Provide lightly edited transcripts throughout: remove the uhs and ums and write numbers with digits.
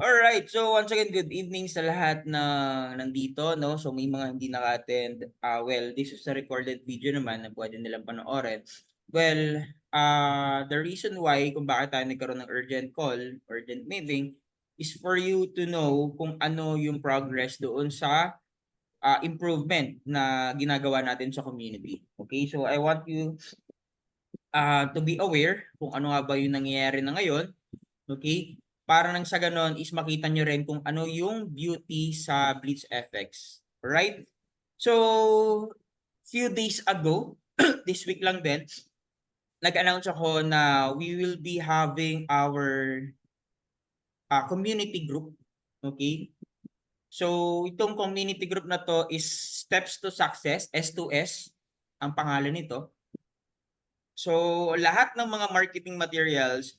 Alright, so once again, good evening sa lahat na nandito, no? So may mga hindi naka-attend. Well, this is a recorded video naman na pwede nilang panoorin. Well, the reason why kung bakit tayo nagkaroon ng urgent call, urgent meeting, is for you to know kung ano yung progress doon sa improvement na ginagawa natin sa community. Okay, so I want you to be aware kung ano nga ba yung nangyayari na ngayon. Okay? Para nang sa ganon is makita nyo rin kung ano yung beauty sa Blitz FX. Right? So, few days ago, this week lang din, nag-announce ako na we will be having our community group. Okay? So, itong community group na to is Steps to Success, S2S, ang pangalan nito. So, lahat ng mga marketing materials,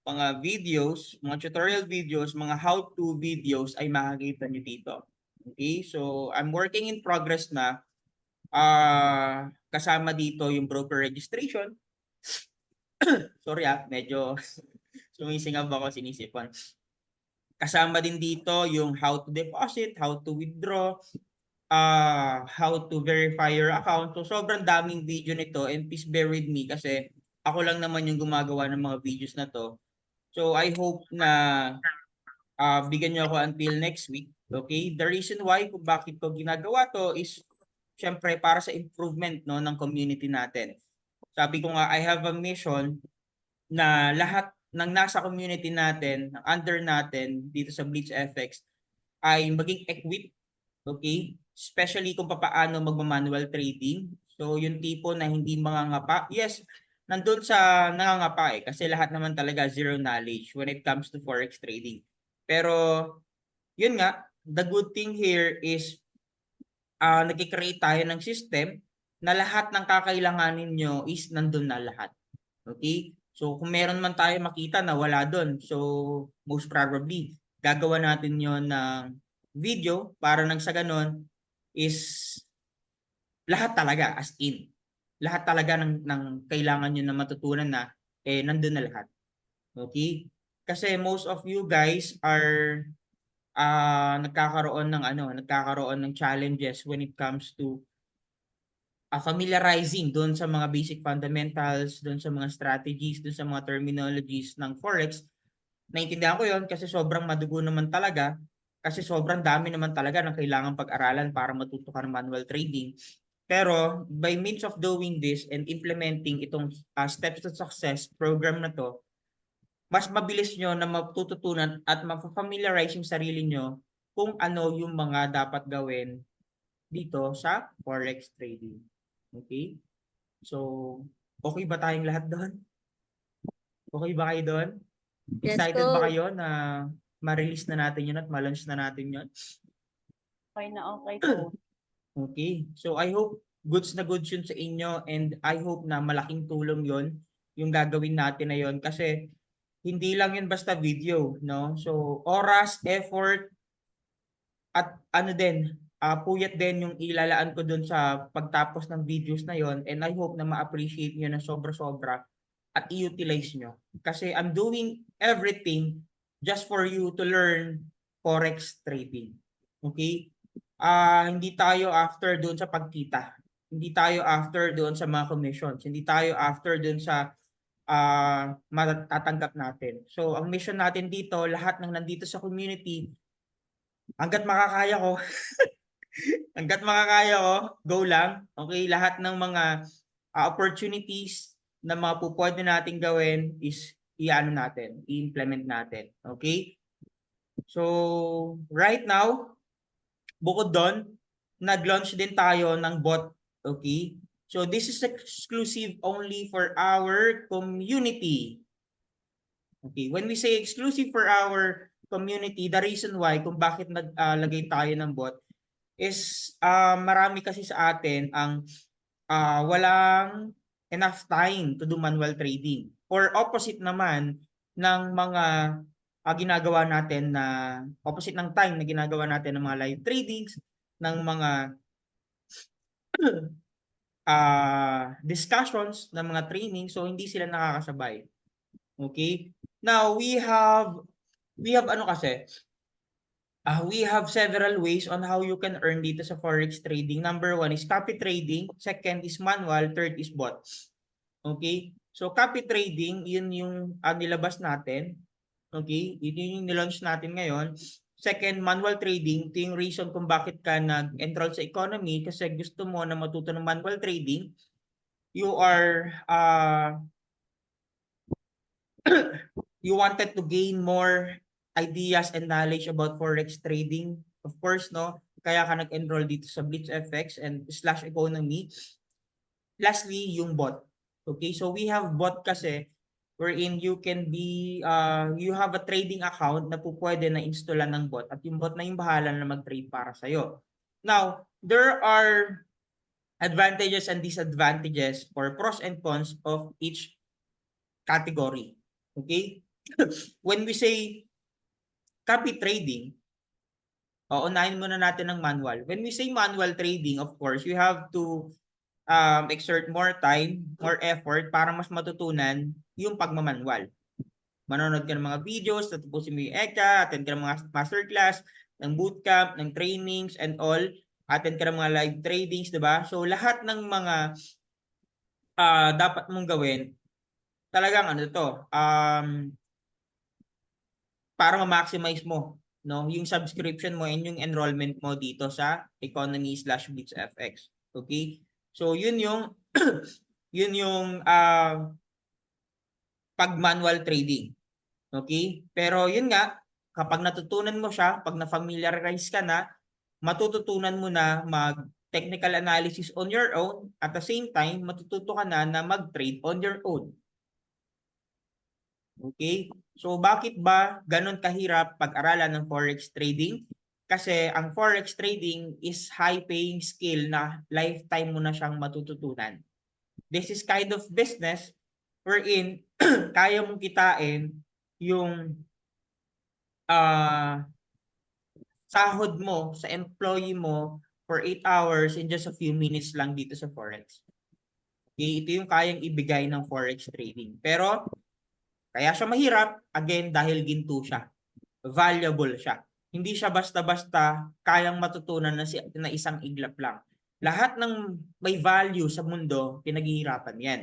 mga videos, mga tutorial videos, mga how-to videos ay makikita nyo dito. Okay? So, I'm working in progress na. Kasama dito yung broker registration. Sorry medyo sumisingab ako, sinisipon. Kasama din dito yung how to deposit, how to withdraw, how to verify your account. So, sobrang daming video nito and please bear with me kasi ako lang naman yung gumagawa ng mga videos na to. So, I hope na bigyan nyo ako until next week. Okay? The reason why kung bakit ko ginagawa to is syempre para sa improvement no ng community natin. Sabi ko nga I have a mission na lahat ng nasa community natin, under natin dito sa Blitz FX ay maging equipped, okay? Especially kung paano magma-manual trading. So yung tipo na hindi mangangapa. Yes, nandun sa nangangapa kasi lahat naman talaga zero knowledge when it comes to forex trading. Pero yun nga, the good thing here is nag-create tayo ng system na lahat ng kakailanganin nyo is nandun na lahat. Okay? So kung meron man tayo makita na wala doon, so most probably gagawa natin yon ng video para nang sa ganon is lahat talaga as in. Lahat talaga ng kailangan nyo na matutunan na nandun na lahat. Okay? Kasi most of you guys are nagkakaroon ng challenges when it comes to familiarizing doon sa mga basic fundamentals, doon sa mga strategies, doon sa mga terminologies ng forex. Naintindihan ko 'yon kasi sobrang madugo naman talaga kasi sobrang dami naman talaga ng kailangan pag-aralan para matuto ka ng manual trading. Pero by means of doing this and implementing itong Steps to Success program na to, mas mabilis nyo na matututunan at mapafamiliarize yung sarili nyo kung ano yung mga dapat gawin dito sa forex trading. Okay? So, okay ba tayong lahat doon? Okay ba kayo doon? Yes, Excited ba Coach. kayo na ma-release na natin yun at ma-launch na natin yun? Okay na okay, Coach. Okay. So, I hope goods na goods yun sa inyo and I hope na malaking tulong yon yung gagawin natin na yon kasi hindi lang yun basta video, no? So, oras, effort, at ano din, puyat din yung ilalaan ko dun sa pagtapos ng videos na yon and I hope na ma-appreciate nyo na sobra-sobra at i-utilize nyo. Kasi I'm doing everything just for you to learn forex trading. Okay? Hindi tayo after doon sa pagkita. Hindi tayo after doon sa mga commissions. Hindi tayo after doon sa matatanggap natin. So, ang mission natin dito, lahat ng nandito sa community, hanggat makakaya ko, hanggat makakaya ko, go lang. Okay, lahat ng mga opportunities na mga pwede nating gawin is i-ano natin, i-implement natin. Okay? So, right now, bukod doon, nag-launch din tayo ng bot. Okay? So, this is exclusive only for our community. Okay, when we say exclusive for our community, the reason why kung bakit naglagay tayo ng bot is marami kasi sa atin ang walang enough time to do manual trading. Or opposite naman ng mga ginagawa natin na opposite ng time na ginagawa natin ng mga live tradings, ng mga discussions, ng mga training, so hindi sila nakakasabay. Okay? Now, we have we have ano kasi, we have several ways on how you can earn dito sa forex trading. Number 1 is copy trading, second is manual, third is bot. Okay? So copy trading, yun yung nilabas natin. Okay? Yun yung nilaunch natin ngayon. Second, manual trading. Ito yung reason kung bakit ka nag-enroll sa economy kasi gusto mo na matuto ng manual trading. You are you wanted to gain more ideas and knowledge about forex trading. Of course, no? Kaya ka nag-enroll dito sa BlitzFX and /economy. Lastly, yung bot. Okay, so we have bot kasi wherein you can be, you have a trading account na po pwede na installan ng bot at yung bot na yung bahala na mag-trade para sa'yo. Now, there are advantages and disadvantages or pros and cons of each category. Okay? When we say copy trading, unahin muna natin ng manual. When we say manual trading, of course, you have to exert more time, more effort para mas matutunan yung pagmamanual. Manonood ka ng mga videos, tatapusin mo yung ECA, attend ka ng mga masterclass, ng bootcamp, ng trainings and all, attend ka ng mga live tradings, diba? So lahat ng mga dapat mong gawin, talagang ano to, para ma-maximize mo, no, yung subscription mo and yung enrollment mo dito sa economy/BlitzFX. Okay? So yun yung yun yung pag manual trading. Okay? Pero yun nga, kapag natutunan mo siya, pag na-familiarize ka na, matututunan mo na mag technical analysis on your own, at the same time, matututo ka na mag-trade on your own. Okay? So bakit ba ganun kahirap pag-aralan ng forex trading? Kasi ang forex trading is high-paying skill na lifetime mo na siyang matututunan. This is kind of business wherein kaya mong kitain yung sahod mo sa employee mo for 8 hours in just a few minutes lang dito sa forex. Okay? Ito yung kayang ibigay ng forex trading. Pero kaya siya mahirap, again, dahil ginto siya. Valuable siya. Hindi siya basta-basta kayang matutunan na isang iglap lang. Lahat ng may value sa mundo, pinaghihirapan yan.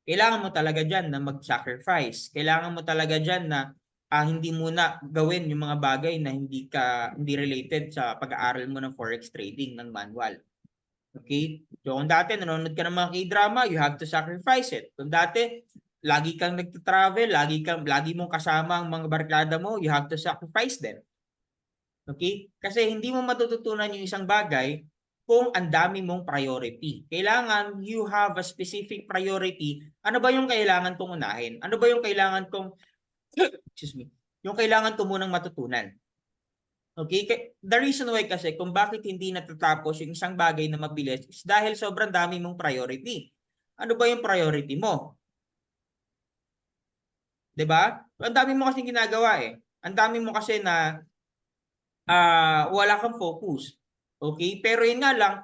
Kailangan mo talaga dyan na mag-sacrifice. Kailangan mo talaga dyan na hindi muna gawin yung mga bagay na hindi related sa pag-aaral mo ng forex trading ng manual. Okay? So kung dati nanonood ka ng mga K-drama, you have to sacrifice it. Kung dati lagi kang nagta-travel, lagi mong kasama ang mga barkada mo, you have to sacrifice them. Okay? Kasi hindi mo matututunan yung isang bagay kung ang dami mong priority. Kailangan you have a specific priority. Ano ba yung kailangan kong unahin? Ano ba yung kailangan kong excuse me. Yung kailangan ko munang matutunan. Okay? The reason why kasi kung bakit hindi natatapos yung isang bagay na mabilis is dahil sobrang dami mong priority. Ano ba yung priority mo? 'Di ba? Ang dami mo kasi ginagawa eh. Ang dami mo kasi na wala kang focus. Okay? Pero yun nga lang,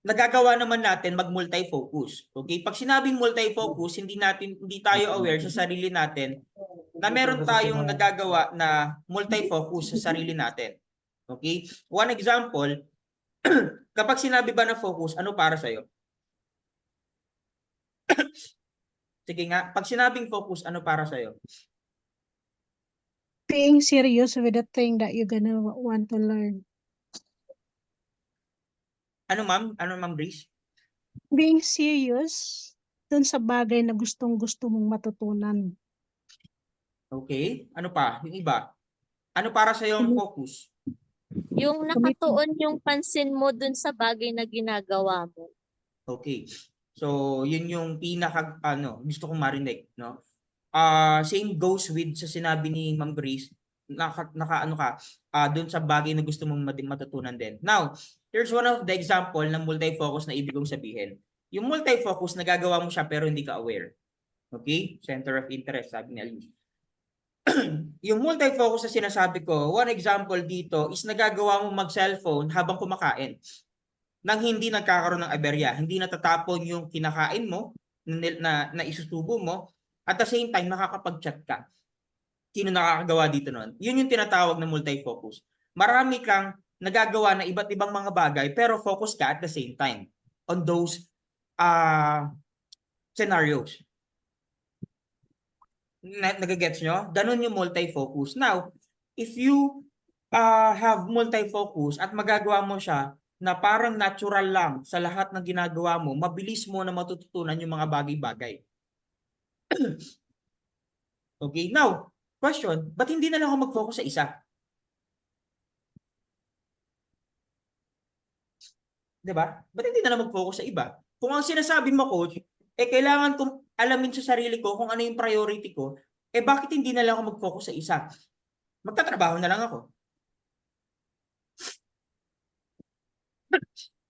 nagagawa naman natin mag-multi-focus. Okay? Pag sinabing multi-focus, hindi tayo aware sa sarili natin na meron tayong nagagawa na multi-focus sa sarili natin. Okay? One example, kapag sinabi ba na focus, ano para sa'yo? Sige nga, pag sinabing focus, ano para sa'yo? Being serious with the thing that you're gonna want to learn. Ano ma'am? Ano ma'am Breeze? Being serious dun sa bagay na gustong-gusto mong matutunan. Okay. Ano pa? Yung iba? Ano para sa'yo ang focus? Yung nakatuon yung pansin mo dun sa bagay na ginagawa mo. Okay. So, yun yung gusto kong marinig, no? Same goes with sa sinabi ni Ma'am Grace, doon sa bagay na gusto mong matutunan din. Now, here's one of the example ng multi-focus na ibig kong sabihin. Yung multi-focus, nagagawa mo siya pero hindi ka aware. Okay? Center of interest, sabi ni Alice. Yung multi-focus na sinasabi ko, one example dito is nagagawa mo mag-cellphone habang kumakain nang hindi nagkakaroon ng aberya, hindi natatapon yung kinakain mo na isusubo mo, at the same time nakakapag-chat ka. Sino nakakagawa dito nun? Yun yung tinatawag na multi-focus. Marami kang nagagawa na iba't ibang mga bagay pero focus ka at the same time on those scenarios. Nagagets nyo? Ganun yung multi-focus. Now, if you have multi-focus at magagawa mo siya na parang natural lang sa lahat ng ginagawa mo, mabilis mo na matututunan yung mga bagay-bagay. Okay, now, question, ba't hindi na lang ako mag-focus sa isa? Diba? Ba't hindi na lang mag-focus sa iba? Kung ang sinasabi mo, coach, kailangan kong alamin sa sarili ko kung ano yung priority ko, bakit hindi na lang ako mag-focus sa isa? Magtatrabaho na lang ako.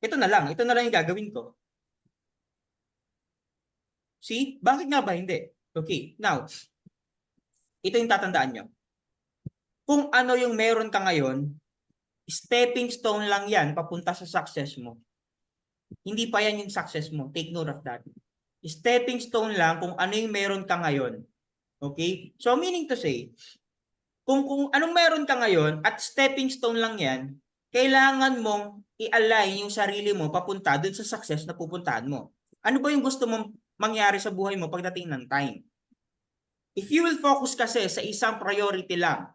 Ito na lang yung gagawin ko. See? Bakit nga ba hindi? Okay, now, ito yung tatandaan nyo. Kung ano yung meron ka ngayon, stepping stone lang yan papunta sa success mo. Hindi pa yan yung success mo. Take note of that. Stepping stone lang kung ano yung meron ka ngayon. Okay? So, meaning to say, kung anong meron ka ngayon at stepping stone lang yan, kailangan mong i-align yung sarili mo papunta dun sa success na pupuntahan mo. Ano ba yung gusto mong mangyari sa buhay mo pagdating ng time? If you will focus kasi sa isang priority lang,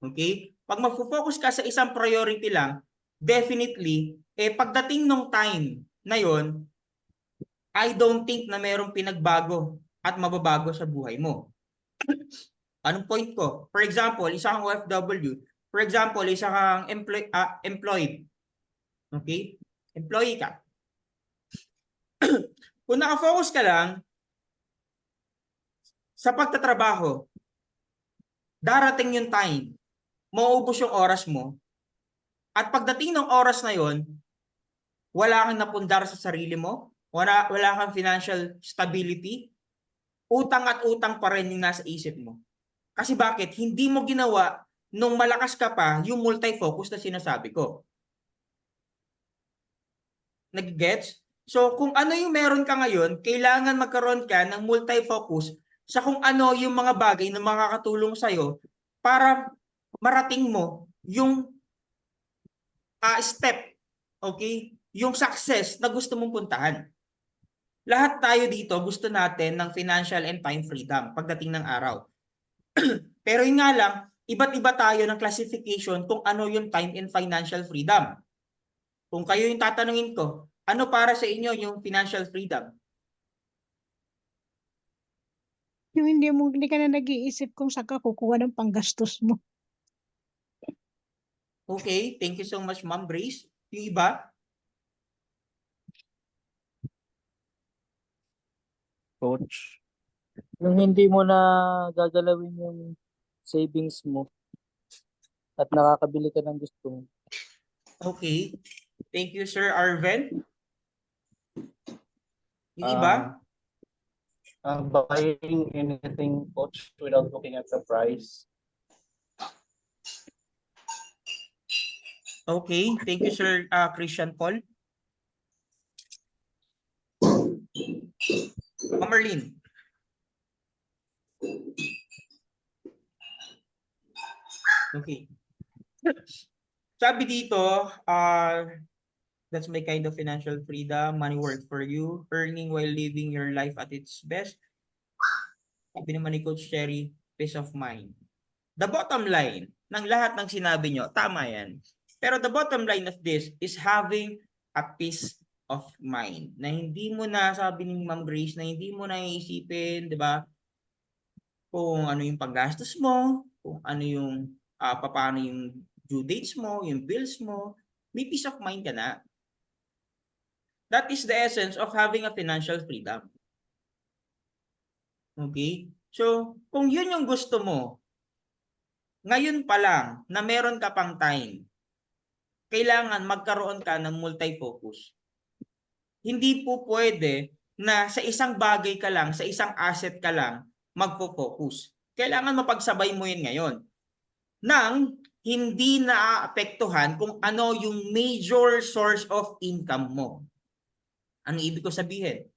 okay? Pag mag-focus ka sa isang priority lang, definitely, pagdating ng time na yon, I don't think na mayroong pinagbago at mababago sa buhay mo. Anong point ko? For example, isa kang OFW. For example, isa kang employed. Okay? Employee ka. Kung nakafocus ka lang sa pagtatrabaho, darating yung time, mauubos yung oras mo, at pagdating ng oras na yon, wala kang napundar sa sarili mo, wala kang financial stability, utang at utang pa rin yung nasa isip mo. Kasi bakit? Hindi mo ginawa nung malakas ka pa yung multi-focus na sinasabi ko. Nag-gets? So, kung ano yung meron ka ngayon, kailangan magkaroon ka ng multi-focus sa kung ano yung mga bagay na makakatulong sa'yo para marating mo yung step, okay? Yung success na gusto mong puntahan. Lahat tayo dito gusto natin ng financial and time freedom pagdating ng araw. Pero yun nga lang, iba't iba tayo ng classification kung ano yung time and financial freedom. Kung kayo yung tatanungin ko, ano para sa inyo yung financial freedom? Yung hindi ka na nag-iisip kung saan ka kukuha ng panggastos mo. Okay, thank you so much, Ma'am Grace. Yung iba? Coach, yung hindi mo na gagalawin yung savings mo at nakakabili ka ng gusto mo. Okay. Thank you, Sir Arven. Yung iba? Buying anything, coach, without looking at the price. Okay, thank you, Sir Christian Paul. Ma'am Marlene. Okay. Sabi dito, that's my kind of financial freedom. Money works for you. Earning while living your life at its best. Sabi naman ni Coach Cherry, peace of mind. The bottom line ng lahat ng sinabi nyo, tama yan. Pero the bottom line of this is having a peace of mind. Na hindi mo na, sabi ni Ma'am Grace, na hindi mo na iisipin, di ba? Kung ano yung paggastos mo, kung ano yung, paano yung due dates mo, yung bills mo, may peace of mind ka na. That is the essence of having a financial freedom. Okay? So, kung yun yung gusto mo, ngayon pa lang na meron ka pang time, kailangan magkaroon ka ng multi-focus. Hindi po pwede na sa isang bagay ka lang, sa isang asset ka lang, magpo-focus. Kailangan mapagsabay mo yun ngayon. Nang hindi naaapektuhan kung ano yung major source of income mo. Ano ibig ko sabihin?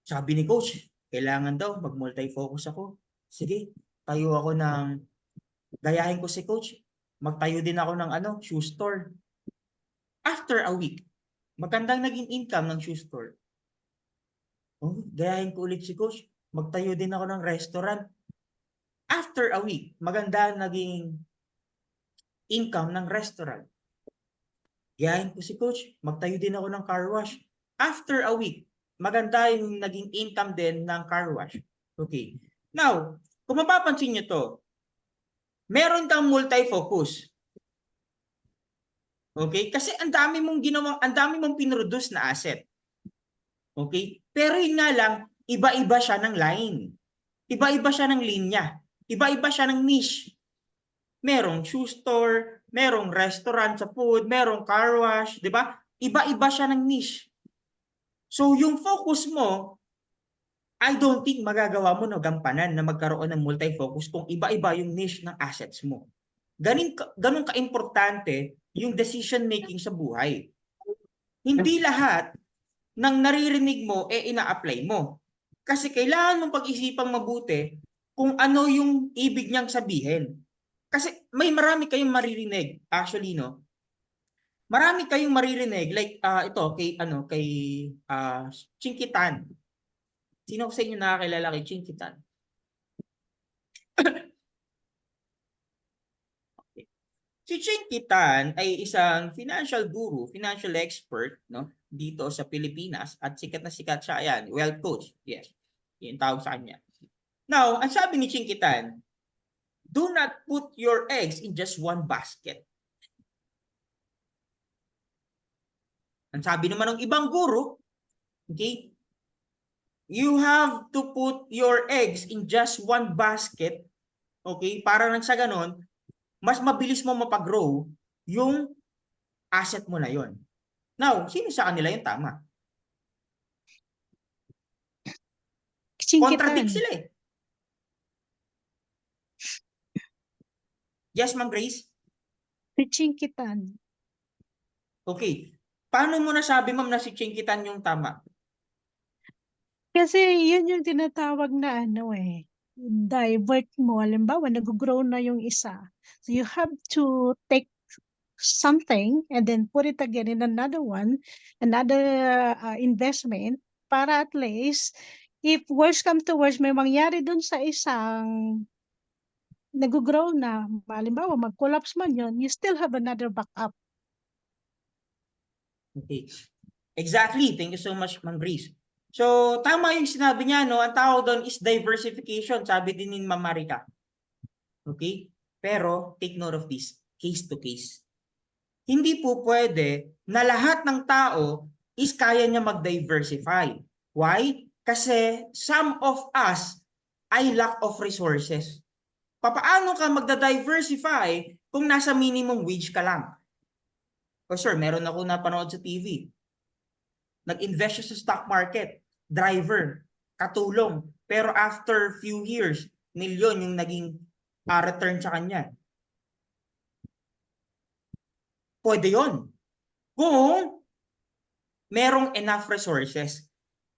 Sabi ni Coach, kailangan daw mag-multi-focus ako. Sige, tayo ako ng, gayahin ko si coach, magtayo din ako ng shoe store. After a week, magandang naging income ng shoe store. Oh, gayahin ko ulit si coach, magtayo din ako ng restaurant. After a week, maganda naging income ng restaurant. Gayahin ko si coach, magtayo din ako ng car wash. After a week, maganda yung naging income din ng car wash. Okay. Now, kung mapapansin nyo to, meron kang multi-focus. Okay? Kasi ang dami mong pinroduce na asset. Okay? Pero yun nga lang, iba-iba siya ng line. Iba-iba siya ng linya. Iba-iba siya ng niche. Merong shoe store, merong restaurant sa food, merong car wash, di ba? Iba-iba siya ng niche. So yung focus mo, I don't think magagawa mo na gampanan na magkaroon ng multi-focus kung iba-iba yung niche ng assets mo. Ganun ka-importante yung decision making sa buhay. Hindi lahat ng naririnig mo ina-apply mo. Kasi kailangan mong pag-isipang mabuti kung ano yung ibig niyang sabihin. Kasi marami kayong maririnig actually, no. Marami kayong maririnig like ito kay Chinky Tan. Sino sa inyo nakakilala kay Chinky Tan? Okay. Si Chinky Tan ay isang financial guru, financial expert, no, dito sa Pilipinas at sikat na sikat siya, ayan, wealth coach. Yes. Yan tawag sa kanya. Now, ang sabi ni Chinky Tan, do not put your eggs in just one basket. Ang sabi naman ng ibang guru, okay, you have to put your eggs in just one basket, okay, para nang sa ganon, mas mabilis mo mapag-grow yung asset mo na yon. Now, sino sa kanila yung tama? Contradict sila eh. Yes, Ma'am Grace? Chinky Tan. Okay. Paano mo nasabi, ma'am, na si Chinky Tan yung tama? Kasi yun yung tinatawag na divert mo. Halimbawa, nag-grow na yung isa. So you have to take something and then put it again in another one, another investment, para at least, if worst come to worst, may mangyari dun sa isang nag-grow na, halimbawa, mag-collapse man yun, you still have another backup. Okay. Exactly. Thank you so much, Ma'am Grace. So, tama yung sinabi niya, no? Ang tawag doon is diversification. Sabi din ni Ma'am Marica. Okay? Pero, take note of this. Case to case. Hindi po pwede na lahat ng tao is kaya niya mag-diversify. Why? Kasi some of us ay lack of resources. Paano ka magda-diversify kung nasa minimum wage ka lang? O sir, meron ako napanood sa TV. Nag-invest siya sa stock market. Driver. Katulong. Pero after few years, milyon yung naging return sa kanya. Pwede yun. Kung merong enough resources.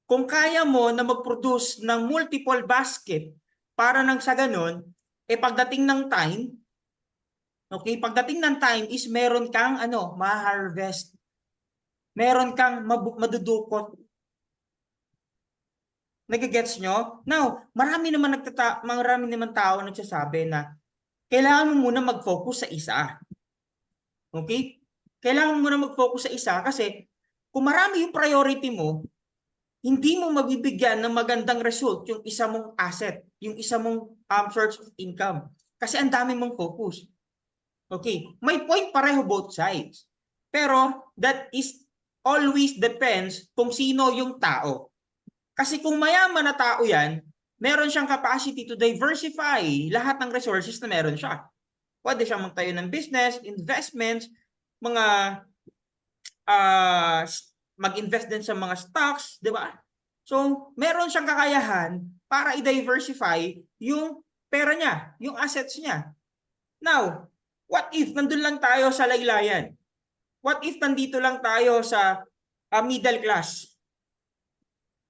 Kung kaya mo na mag-produce ng multiple basket para nang sa ganun, pagdating ng time, okay, pagdating ng time is meron kang ma-harvest. Meron kang madudukot. Nagigets nyo? Now, marami naman tao nagsasabi na kailangan mo muna mag-focus sa isa. Okay? Kailangan mo muna mag-focus sa isa kasi kung marami yung priority mo, hindi mo mabibigyan ng magandang result yung isa mong asset, yung isa mong source of income. Kasi ang dami mong focus. Okay? May point pareho both sides. Pero that is always depends kung sino yung tao. Kasi kung mayaman na tao yan, meron siyang capacity to diversify lahat ng resources na meron siya. Pwede siyang magtayo ng business, investments, mga mag-invest din sa mga stocks, di ba? So, meron siyang kakayahan para i-diversify yung pera niya, yung assets niya. Now, what if nandun lang tayo sa laylayan? What if nandito lang tayo sa middle class?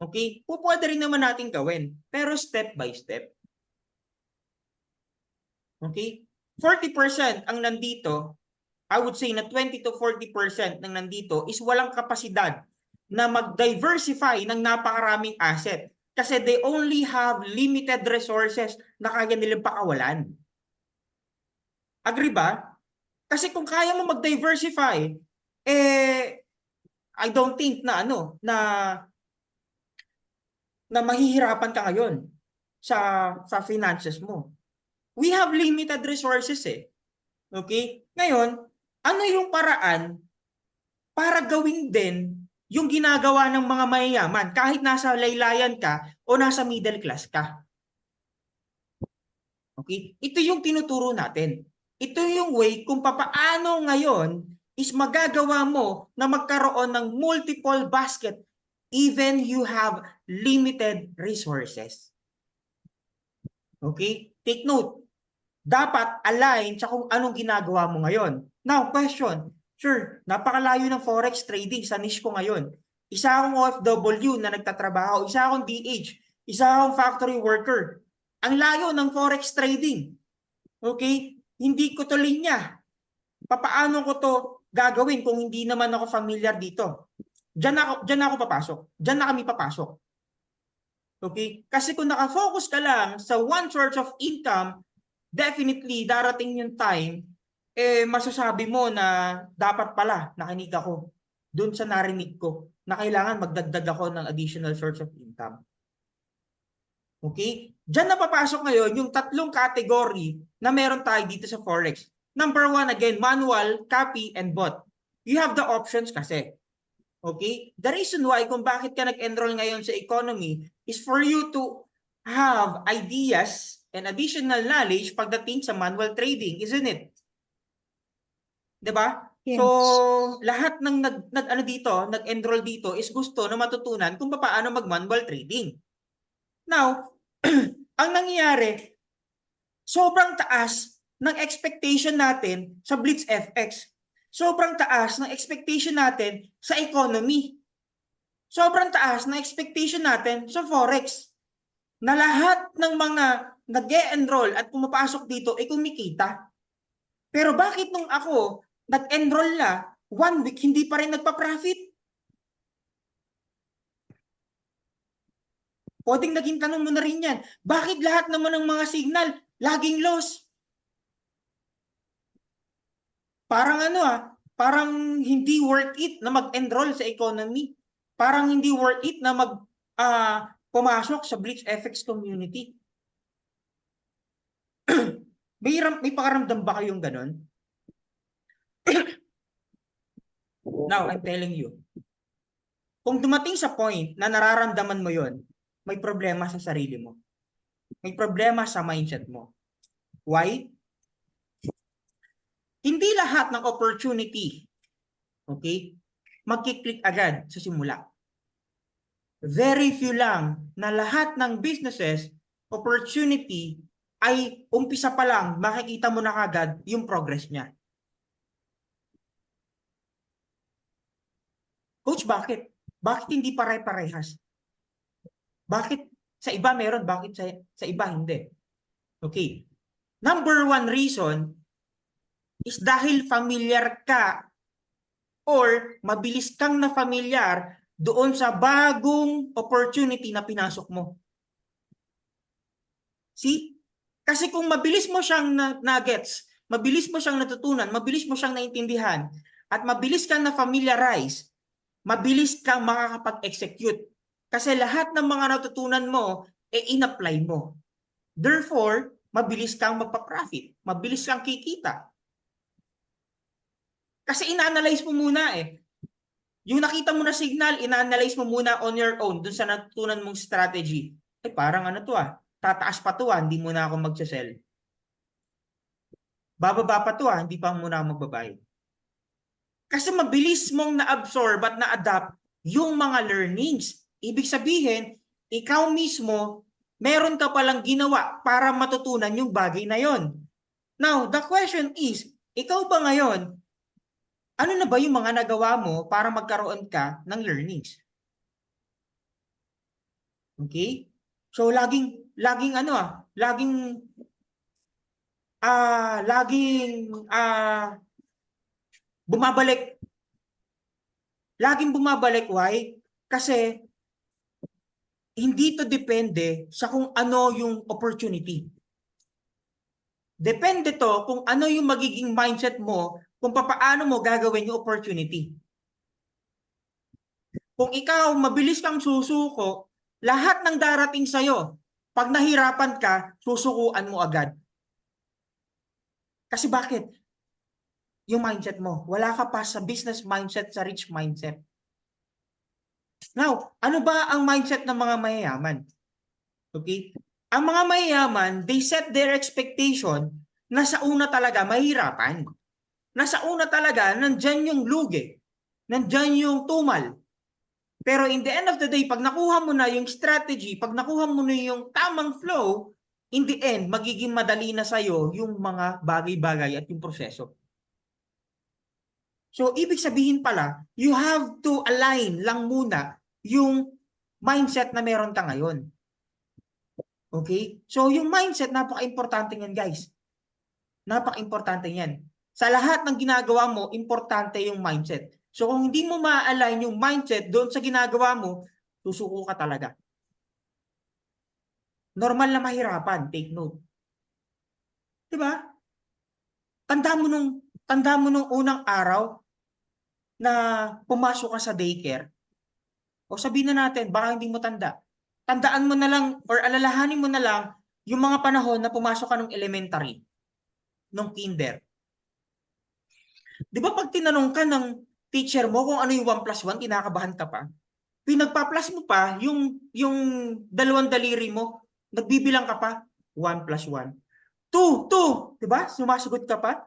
Okay? Pwede rin naman natin gawin. Pero step by step. Okay? 40% ang nandito, I would say na 20 to 40% ng nandito is walang kapasidad na mag-diversify ng napakaraming asset. Kasi they only have limited resources na kaya nilang pakawalan. Agree ba? Kasi kung kaya mo mag-diversify, I don't think na na mahihirapan ka ngayon sa finances mo. We have limited resources eh. Okay? Ngayon, ano yung paraan para gawin din yung ginagawa ng mga mayayaman kahit nasa laylayan ka o nasa middle class ka? Okay? Ito yung tinuturo natin. Ito yung way kung papaano ngayon is magagawa mo na magkaroon ng multiple basket even you have limited resources. Okay? Take note. Dapat align sa kung anong ginagawa mo ngayon. Now, question. Sure, napakalayo ng forex trading sa niche ko ngayon. Isa akong OFW na nagtatrabaho, isa akong DH, isa akong factory worker. Ang layo ng forex trading. Okay? Hindi ko to linya. Papaano ko to gagawin kung hindi naman ako familiar dito? Diyan ako papasok. Diyan na kami papasok. Okay? Kasi kung nakafocus ka lang sa one source of income, definitely darating yung time, masasabi mo na dapat pala nakinig ako dun sa narinig ko na kailangan magdagdag ako ng additional source of income. Okay? Diyan na papasok ngayon yung tatlong category na meron tayo dito sa Forex. Number one, again, manual, copy, and bot. You have the options kasi. Okay? The reason why kung bakit ka nag-enroll ngayon sa economy is for you to have ideas and additional knowledge pagdating sa manual trading, isn't it? 'Di ba? Yes. So, lahat ng nag-enroll dito is gusto na matutunan kung paano mag-manual trading. Now, ang nangyayari, sobrang taas ng expectation natin sa Blitz FX. Sobrang taas ng expectation natin sa economy. Sobrang taas ng expectation natin sa Forex. Na lahat ng mga nag-e-enroll at pumapasok dito ay kumikita. Pero bakit nung ako nag-enroll na 1 week hindi pa rin nagpa-profit? Pwedeng naging tanong mo na rin yan. Bakit lahat naman ng mga signal laging loss? Parang parang hindi worth it na mag-enroll sa economy. Parang hindi worth it na pumasok sa Blitz FX community. May pakaramdam ba kayong ganon? Now, I'm telling you. Kung dumating sa point na nararamdaman mo yon, may problema sa sarili mo. May problema sa mindset mo. Why? Hindi lahat ng opportunity, okay, magkiklik agad sa simula. Very few lang na lahat ng businesses, opportunity, ay umpisa pa lang, makikita mo na kagad yung progress niya. Coach, bakit? Bakit hindi pare-parehas? Bakit sa iba meron, bakit sa iba hindi? Okay. Number one reason is dahil familiar ka or mabilis kang na familiar doon sa bagong opportunity na pinasok mo. See? Kasi kung mabilis mo siyang na-gets, mabilis mo siyang natutunan, mabilis mo siyang naintindihan, at mabilis kang na-familiarize, mabilis kang makakapag-execute. Kasi lahat ng mga natutunan mo, in-apply mo. Therefore, mabilis kang magpa-profit, mabilis kang kikita. Kasi ina-analyze mo muna Yung nakita mo na signal, ina-analyze mo muna on your own dun sa natutunan mong strategy. Parang tataas pa to hindi mo na ako mag-sell. Bababa pa to hindi pa muna ako magbabayad. Kasi mabilis mong na-absorb at na-adapt yung mga learnings. Ibig sabihin, ikaw mismo, meron ka palang ginawa para matutunan yung bagay na yon. Now, the question is, ikaw ba ngayon, ano na ba yung mga nagawa mo para magkaroon ka ng learnings? Okay? So laging bumabalik. Laging bumabalik, why? Kasi hindi to depende sa kung ano yung opportunity. Depende to kung ano yung magiging mindset mo kung paano mo gagawin yung opportunity. Kung ikaw mabilis kang susuko, lahat ng darating sa'yo, pag nahirapan ka, susukuan mo agad. Kasi bakit? Yung mindset mo, wala ka pa sa business mindset, sa rich mindset. Now, ano ba ang mindset ng mga mayayaman? Okay? Ang mga mayayaman, they set their expectation na sa una talaga mahirapan. Na sa una talaga, nandyan yung lugi. Nandyan yung tumal. Pero in the end of the day, pag nakuha mo na yung strategy, pag nakuha mo na yung tamang flow, in the end, magiging madali na sa'yo yung mga bagay-bagay at yung proseso. So, ibig sabihin pala, you have to align lang muna yung mindset na meron ka ngayon. Okay? So, yung mindset, napaka-importante yan, guys. Napaka-importante yan. Sa lahat ng ginagawa mo, importante yung mindset. So, kung hindi mo ma-align yung mindset doon sa ginagawa mo, susuko ka talaga. Normal na mahirapan, take note. Diba? Tanda mo nung unang araw na pumasok ka sa daycare. O sabihin na natin, baka hindi mo tanda. Tandaan mo na lang or alalahanin mo na lang yung mga panahon na pumasok ka ng elementary, nung kinder. Di ba pag tinanong ka ng teacher mo kung ano yung 1+1, kinakabahan ka pa? Pinagpa-plus mo pa, yung dalawang daliri mo, nagbibilang ka pa, 1+1. 2. Di ba? Sumasagot ka pa.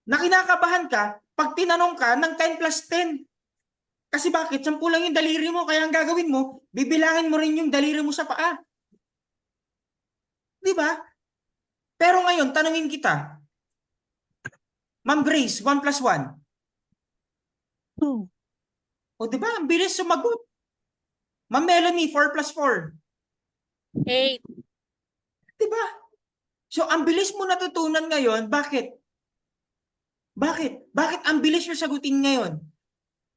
Na kinakabahan ka, pag tinanong ka ng 10+10. Kasi bakit? 10 lang yung daliri mo, kaya ang gagawin mo, bibilangin mo rin yung daliri mo sa paa. Di ba? Pero ngayon, tanungin kita, Ma'am Grace, 1+1. 2. O di ba? Ang bilis sumagot. Ma'am Melanie, 4+4. 8. Di ba? So, ang bilis mo natutunan ngayon, bakit? Bakit? Bakit ang bilis mo sagutin ngayon?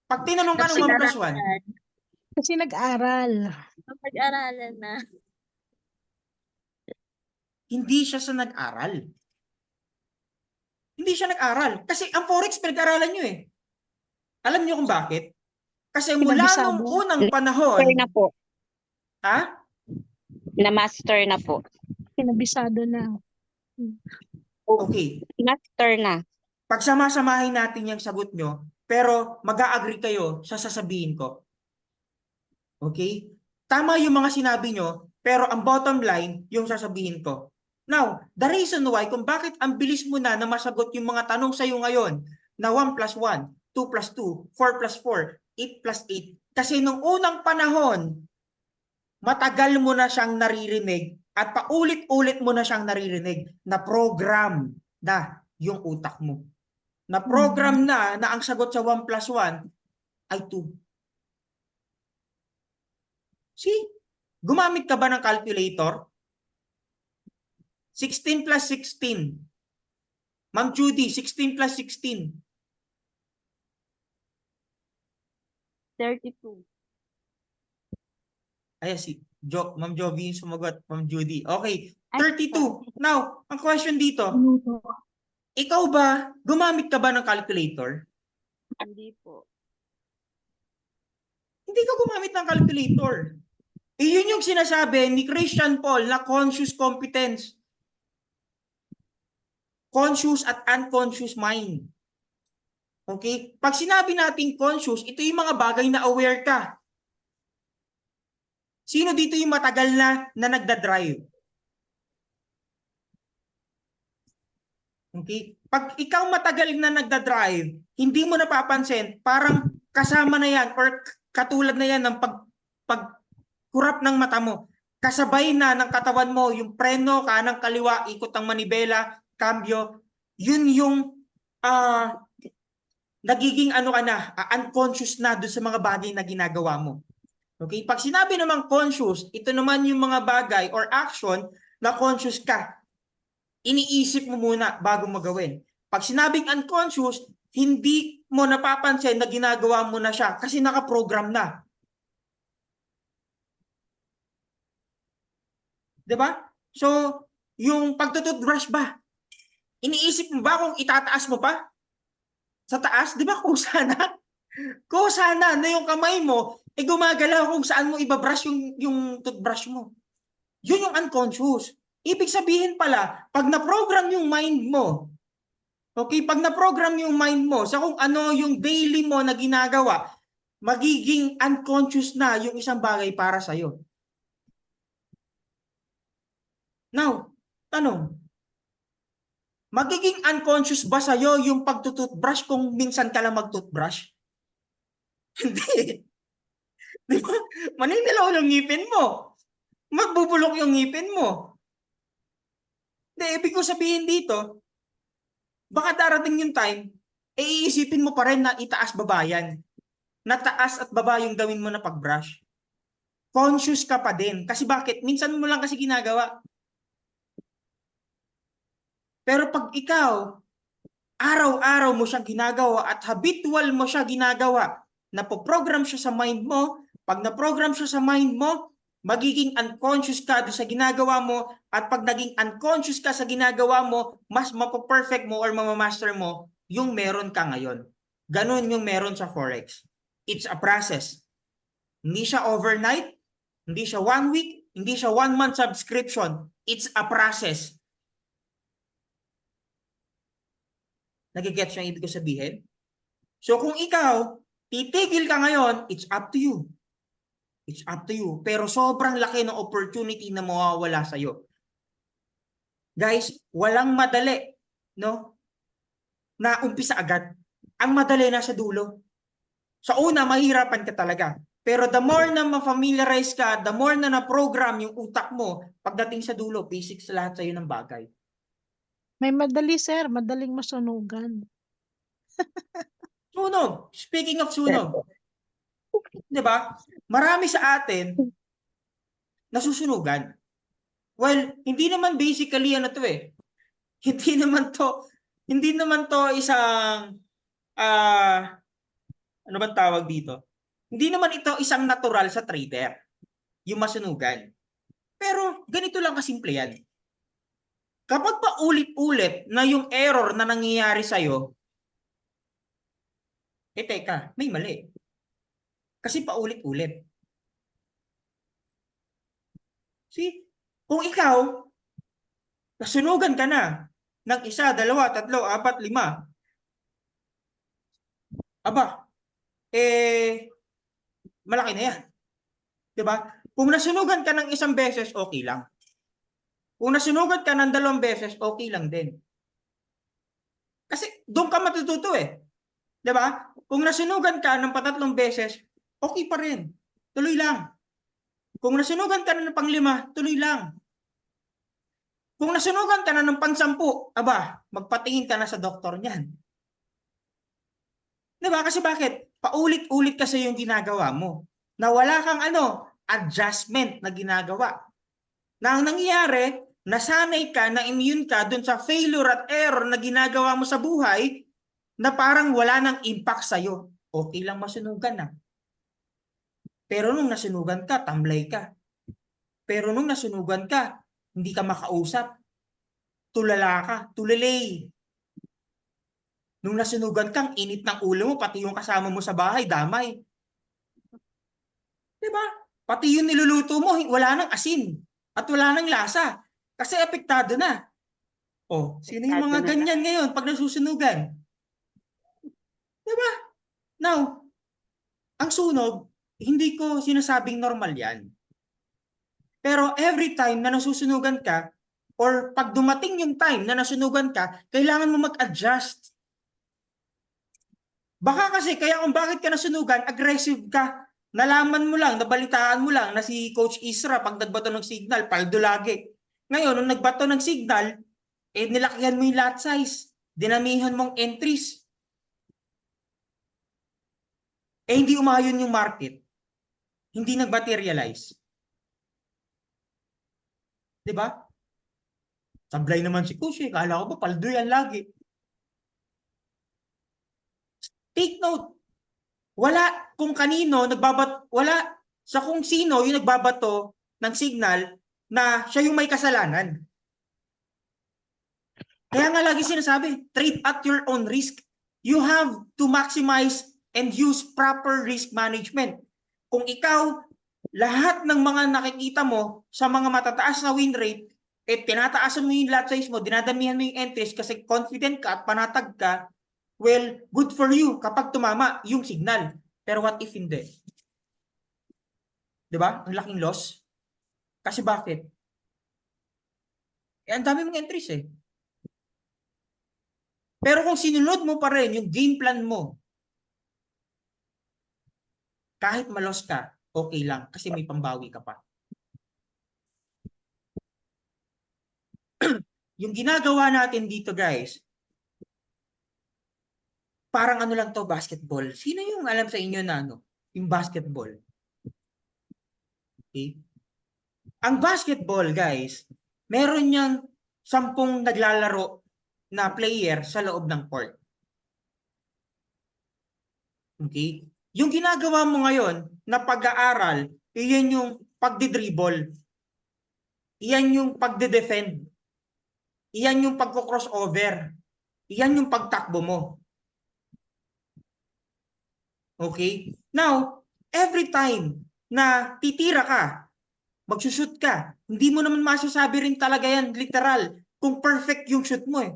Pag tinanong ka ng 1+1, Kasi nag-aral. Pag-aralan na. hindi siya sa nag-aral. Hindi siya nag-aral. Kasi ang Forex, pinag-aralan nyo eh. Alam nyo kung bakit? Kasi mula Kinabisado. nung unang Master panahon, na po. ha? Na-master na po. Kinabisado na. Okay. Master na. Pagsama-samahin natin yung sagot nyo, pero mag-a-agree kayo sa sasabihin ko. Okay? Tama yung mga sinabi nyo, pero ang bottom line, yung sasabihin ko. Now, the reason why, kung bakit ang bilis mo na masagot yung mga tanong sa'yo ngayon, na 1+1, 2+2, 4+4, 8+8, kasi nung unang panahon, matagal mo na siyang naririnig at paulit-ulit mo na siyang naririnig na program na yung utak mo. Na program na ang sagot sa 1+1 ay 2. See? Gumamit ka ba ng calculator? 16 plus 16. Ma'am Judy, 16 plus 16. 32. Ay, Ma'am Jovi yung sumagot, Ma'am Judy. Okay, 32. Now, ang question dito, ikaw ba, gumamit ka ba ng calculator? Hindi po. Hindi ka gumamit ng calculator. Yun yung sinasabi ni Christian Paul na conscious competence. Conscious at unconscious mind. Okay? Pag sinabi natin conscious, ito yung mga bagay na aware ka. Sino dito yung matagal na nagda-drive? Okay? Pag ikaw matagal na nagda-drive, hindi mo napapansin, parang kasama na yan or katulad na yan ng pagkurap ng mata mo. Kasabay na ng katawan mo, yung preno, kanang kaliwa, ikot ng manibela, cambio, yun yung nagiging unconscious na doon sa mga bagay na ginagawa mo. Okay? Pag sinabi naman conscious, ito naman yung mga bagay or action na conscious ka. Iniisip mo muna bago magawin. Pag sinabing unconscious, hindi mo napapansin na ginagawa mo na siya kasi nakaprogram na. 'Di ba? So, yung pagtututbrush ba, iniisip mo ba kung itataas mo pa? Sa taas, 'di ba? Kusa na yung kamay mo, gumagalaw kung saan mo ibabrush yung toothbrush mo. Yun yung unconscious. Ibig sabihin pala, pag na-program yung mind mo, okay, pag na-program yung mind mo sa kung ano yung daily mo na ginagawa, magiging unconscious na yung isang bagay para sa'yo. Now, tanong, magiging unconscious ba sa'yo yung pagtututbrush kung minsan ka lang mag-toothbrush? Hindi. Di ba? Maninilaw yung ngipin mo. Magbubulok yung ngipin mo. Hindi, ibig ko sabihin dito, baka darating yung time, iisipin mo pa rin na itaas baba yan. Na taas at baba yung gawin mo na pag-brush. Conscious ka pa din. Kasi bakit? Minsan mo lang kasi ginagawa. Pero pag ikaw, araw-araw mo siyang ginagawa at habitual mo siya ginagawa, napoprogram siya sa mind mo, pag na-program siya sa mind mo, magiging unconscious ka doon sa ginagawa mo, at pag naging unconscious ka sa ginagawa mo, mas mapo-perfect mo or mamamaster mo yung meron ka ngayon. Ganun yung meron sa Forex. It's a process. Hindi siya overnight, hindi siya 1 week, hindi siya 1 month subscription. It's a process. Nagigets yung ibig ko sabihin? So kung ikaw, titigil ka ngayon, it's up to you. It's up to you. Pero sobrang laki ng opportunity na mawawala sa'yo. Guys, walang madali, no? Na umpisa agad. Ang madali nasa dulo. Sa una, mahirapan ka talaga. Pero the more na ma-familiarize ka, the more na na-program yung utak mo, pagdating sa dulo, basics lahat sa'yo ng bagay. May madali, sir. Madaling masunugan. Sunog. Speaking of sunog. 'Di ba? Marami sa atin nasusunugan. Well, hindi naman basically ano to eh. Hindi naman to isang ano ba tawag dito? Hindi naman ito isang natural sa trader, yung masunugan. Pero ganito lang kasimple yan. Kapag pa ulit-ulit na yung error na nangyayari sa'yo, teka, may mali. Kasi pa ulit-ulit. See? Kung ikaw, nasunugan ka na ng 1, 2, 3, 4, 5, aba, malaki na yan. 'Di ba? Kung nasunugan ka ng 1 beses, okay lang. Kung nasunugan ka ng 2 beses, okay lang din. Kasi doon ka matututo eh. 'Di ba? Kung nasunugan ka ng 3 beses, okay pa rin. Tuloy lang. Kung nasunugan ka na ng 5, tuloy lang. Kung nasunugan ka na ng 10, aba, magpatingin ka na sa doktor niyan. 'Di ba? Kasi bakit? Paulit-ulit kasi yung ginagawa mo. Na wala kang adjustment na ginagawa. Na ang nangyayari, nasanay ka, na immune ka dun sa failure at error na ginagawa mo sa buhay, na parang wala nang impact sa'yo. Okay lang masunugan na. Pero nung nasunugan ka, tamlay ka. Pero nung nasunugan ka, hindi ka makausap. Tulala ka, tulalay. Nung nasunugan kang init ng ulo mo, pati yung kasama mo sa bahay, damay. Diba? Pati yung niluluto mo, wala nang asin. At wala nang lasa. Kasi apektado na. Oh, sino yung mga ganyan ngayon pag nasusunugan? Diba? Now, ang sunog, hindi ko sinasabing normal yan. Pero every time na nasusunugan ka, or pag dumating yung time na nasunugan ka, kailangan mo mag-adjust. Baka kasi, kaya kung bakit ka nasunugan, aggressive ka. Nalaman mo lang, nabalitaan mo lang na si Coach Isra, pag nagbato ng signal, paldo lagi. Ngayon, nung nagbato ng signal, nilakihan mo yung lot size. Dinamihan mong entries. Hindi umayon yung market. hindi nag-materialize. 'Di ba? Sablay naman si Kushi, kala ko ba paldo yan lagi. Take note, wala kung kanino wala sa kung sino yung nagbabato ng signal na siya yung may kasalanan. Kaya nga lagi sinasabi, trade at your own risk. You have to maximize and use proper risk management. Kung ikaw, lahat ng mga nakikita mo sa mga matataas na win rate, tinataasan mo yung lot size mo, dinadamihan mo yung entries kasi confident ka at panatag ka, well, good for you kapag tumama yung signal. Pero what if hindi? Diba? Ang laking loss. Kasi bakit? Ang dami mong entries eh. Pero kung sinunod mo pa rin yung game plan mo, kahit malos ka, okay lang kasi may pambawi ka pa. Yung ginagawa natin dito guys, parang ano lang to, basketball. Sino yung alam sa inyo na ano? Yung basketball. Okay? Ang basketball guys, meron niyang 10 naglalaro na player sa loob ng court. Okay? Yung ginagawa mo ngayon na pag-aaral, iyan yung pagdidribble. Iyan yung pagde-defend. Iyan yung pagko-crossover. Iyan yung pagtakbo mo. Okay? Now, every time na titira ka, magsushoot ka, hindi mo naman masasabi rin talaga yan literal kung perfect yung shoot mo eh.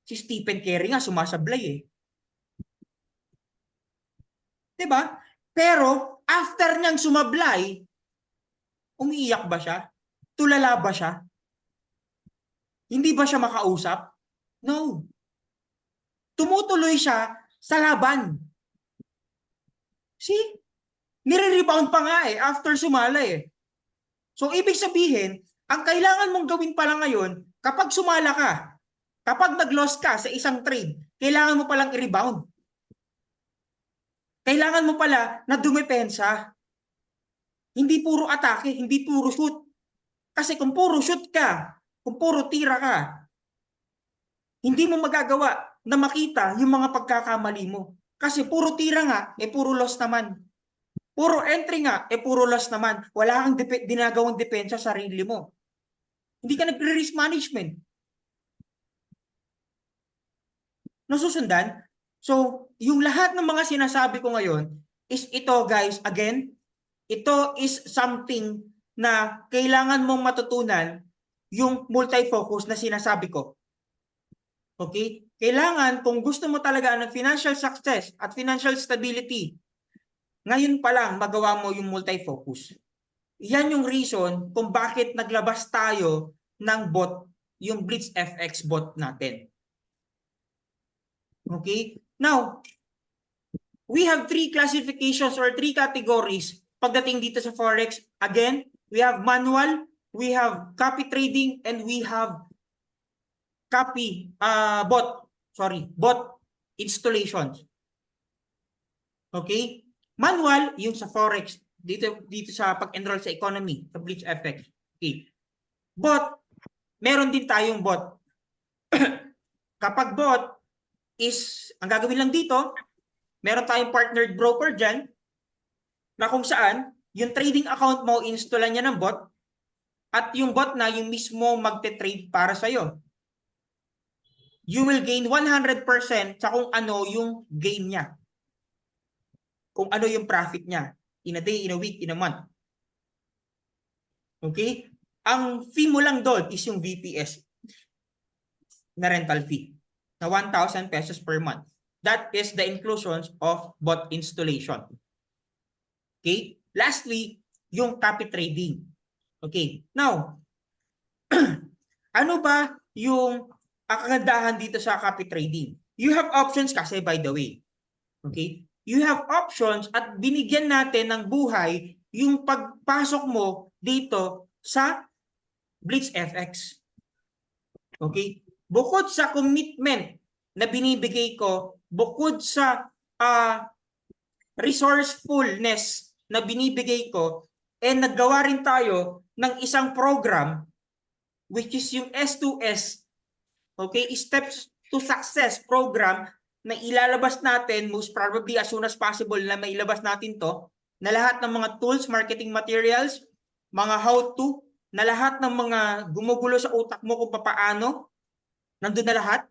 Si Stephen Curry nga sumasablay eh. 'Di ba? Pero after niyang sumablay, umiiyak ba siya? Tulala ba siya? Hindi ba siya makausap? No. Tumutuloy siya sa laban. See? Nire-rebound pa nga eh after sumala eh. So ibig sabihin, ang kailangan mong gawin pala ngayon, kapag sumala ka, kapag nag-loss ka sa isang trade, kailangan mo palang i-rebound. Kailangan mo pala na dumepensa. Hindi puro atake, hindi puro shoot. Kasi kung puro shoot ka, kung puro tira ka, hindi mo magagawa na makita yung mga pagkakamali mo. Kasi puro tira nga, puro loss naman. Puro entry nga, puro loss naman. Wala kang ginagawang depensa sa sarili mo. Hindi ka nagre-risk management. Nasusundan? So, yung lahat ng mga sinasabi ko ngayon is ito guys, again, ito is something na kailangan mong matutunan yung multi-focus na sinasabi ko. Okay? Kailangan kung gusto mo talaga ng financial success at financial stability, ngayon pa lang magawa mo yung multi-focus. Yan yung reason kung bakit naglabas tayo ng bot, yung BlitzFX bot natin. Okay? Now, we have 3 classifications or 3 categories pagdating dito sa Forex. Again, we have manual, we have copy trading, and we have bot installations. Okay? Manual, yung sa Forex, dito sa pag-enroll sa economy, sa BlitzFX. Okay. Bot, meron din tayong bot. Kapag bot is, ang gagawin lang dito, meron tayong partnered broker dyan, na kung saan, yung trading account mo, installan niya ng bot, at yung bot na yung mismo magte-trade para sa'yo. You will gain 100% sa kung ano yung gain niya. Kung ano yung profit niya. In a day, in a week, in a month. Okay? Ang fee mo lang doon is yung VPS na rental fee na 1,000 pesos per month. That is the inclusions of bot installation. Okay? Lastly, yung copy trading. Okay. Now, ano ba yung kagandahan dito sa copy trading? You have options kasi, by the way. Okay? You have options at binigyan natin ng buhay yung pagpasok mo dito sa BlitzFX. Okay? Bukod sa commitment na binibigay ko, bukod sa resourcefulness na binibigay ko, and naggawa rin tayo ng isang program which is yung S2S, okay, Steps to Success program na ilalabas natin most probably as soon as possible na mailabas natin to, na lahat ng mga tools, marketing materials, mga how-to, na lahat ng mga gumugulo sa utak mo kung paano, nandun na lahat.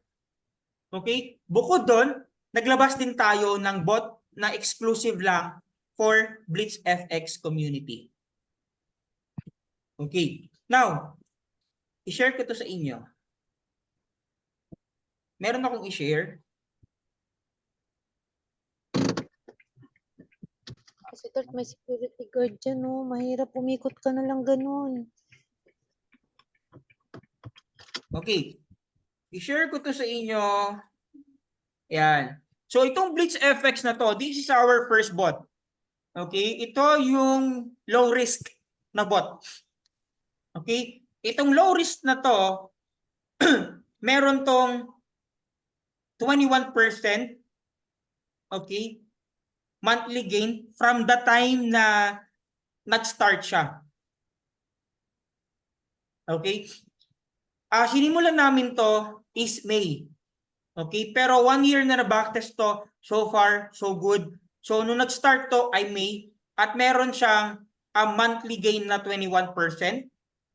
Okay? Bukod doon, naglabas din tayo ng bot na exclusive lang for BlitzFX community. Okay. Now, i-share ko to sa inyo. Meron akong i-share. Kasi Tart, may security guard dyan, oh. Mahirap umikot ka na lang ganun. Okay. I-share ko to sa inyo. Yan. So, itong BlitzFX na to, this is our first bot. Okay? Ito yung low risk na bot. Okay? Itong low risk na to, meron tong 21%, okay, monthly gain from the time na nag-start siya. Okay? Sinimulan namin to is May. Okay? Pero 1 year na na-backtest to, so far, so good. So, nung nag-start to ay May, at meron siyang monthly gain na 21%,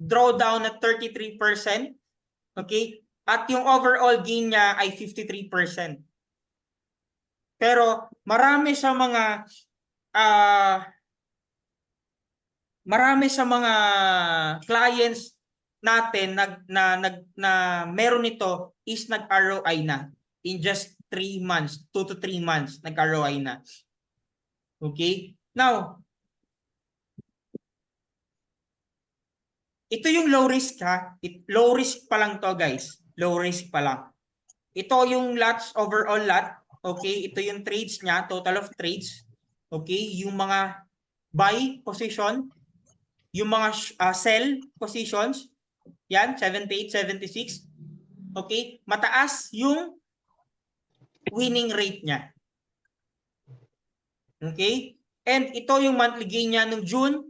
drawdown na 33%, okay? At yung overall gain niya ay 53%. Pero marami sa mga clients natin na meron nito is nag-ROI na in just 3 months, 2 to 3 months nag-ROI na. Okay? Now, ito yung low risk ha. Low risk pa lang to guys. Low risk pa lang. Ito yung lots, overall lot. Okay? Ito yung trades niya, total of trades. Okay? Yung mga buy position, yung mga sell positions, yan, 78, 76. Okay? Mataas yung winning rate niya. Okay? And ito yung monthly gain niya nung June,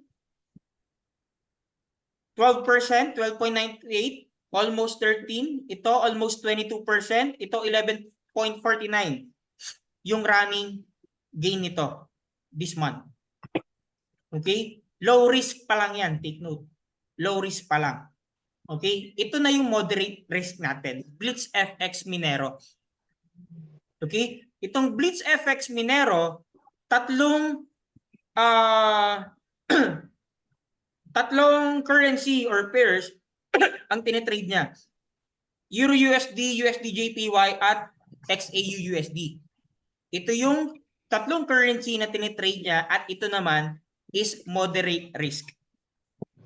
12%, 12.98, almost 13. Ito, almost 22%. Ito, 11.49. Yung running gain nito this month. Okay? Low risk pa lang yan. Take note. Low risk pa lang. Okay? Ito na yung moderate risk natin. BlitzFX Minero. Okay? Itong BlitzFX Minero, tatlong currency or pairs ang tinitrade niya. Euro USD, USD JPY at XAU USD. Ito yung tatlong currency na tinitrade niya at ito naman is moderate risk.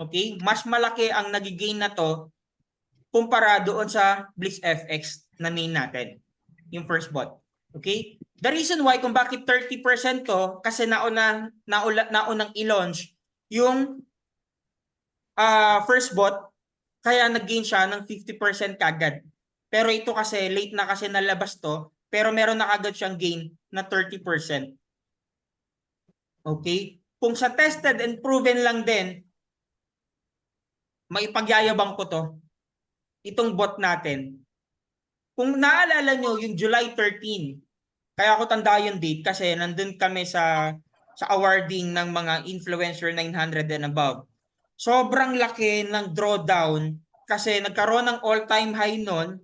Okay? Mas malaki ang nagigain na to kumpara doon sa BlitzFX na main natin. Yung first bot. Okay? The reason why kung bakit 30% to kasi naunang i-launch yung first bot, kaya nag-gain siya ng 50% kagad. Pero ito kasi, late na kasi nalabas to, pero meron na kagad siyang gain na 30%. Okay? Kung sa tested and proven lang din, maipagyayabang ko to, itong bot natin. Kung naalala nyo, yung July 13, kaya ako tanda yung date kasi nandun kami sa awarding ng mga influencer 900 and above. Sobrang laki ng drawdown kasi nagkaroon ng all-time high noon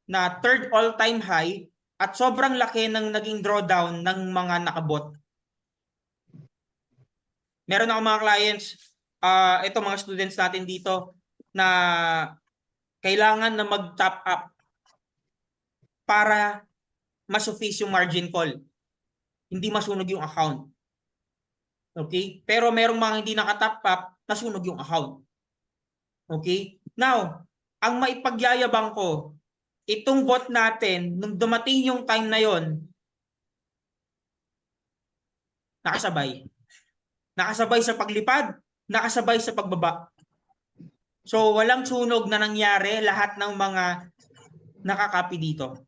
na third all-time high at sobrang laki ng naging drawdown ng mga nakabot. Meron ako mga clients, ito mga students natin dito na kailangan na mag-top up para ma-suffice yung margin call. Hindi masunog yung account. Okay? Pero merong mga hindi naka-top up, nasunog yung account. Okay? Now, ang maipagyayabang ko, itong bot natin, nung dumating yung time na yon, nakasabay. Nakasabay sa paglipad, nakasabay sa pagbaba. So, walang sunog na nangyari, lahat ng mga nakakapi dito.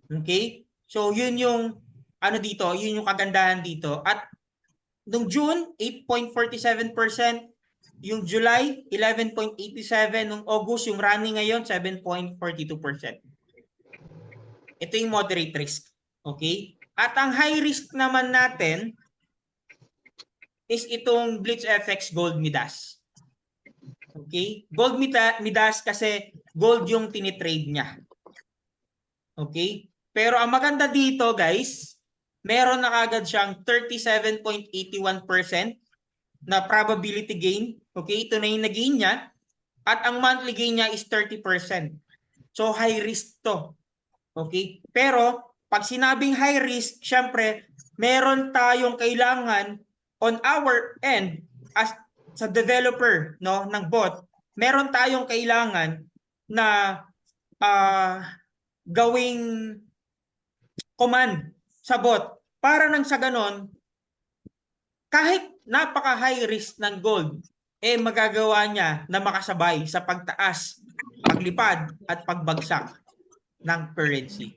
Okay? So, yun yung ano dito, yun yung kagandahan dito. At nung June, 8.47%, yung July, 11.87%, nung August, yung running ngayon, 7.42%. Ito yung moderate risk. Okay? At ang high risk naman natin is itong BlitzFX Gold Midas. Okay? Gold Midas kasi gold yung tinitrade niya. Okay? Pero ang maganda dito, guys, meron na kagad siyang 37.81% na probability gain. Okay? Ito na yung nag-gain niya. At ang monthly gain niya is 30%. So, high risk to. Okay? Pero, pag sinabing high risk, syempre, meron tayong kailangan on our end as sa developer, no, ng bot, meron tayong kailangan na gawing command sa bot para nang sa ganon, kahit napaka high risk ng gold, magagawa niya na makasabay sa pagtaas, paglipad at pagbagsak ng currency.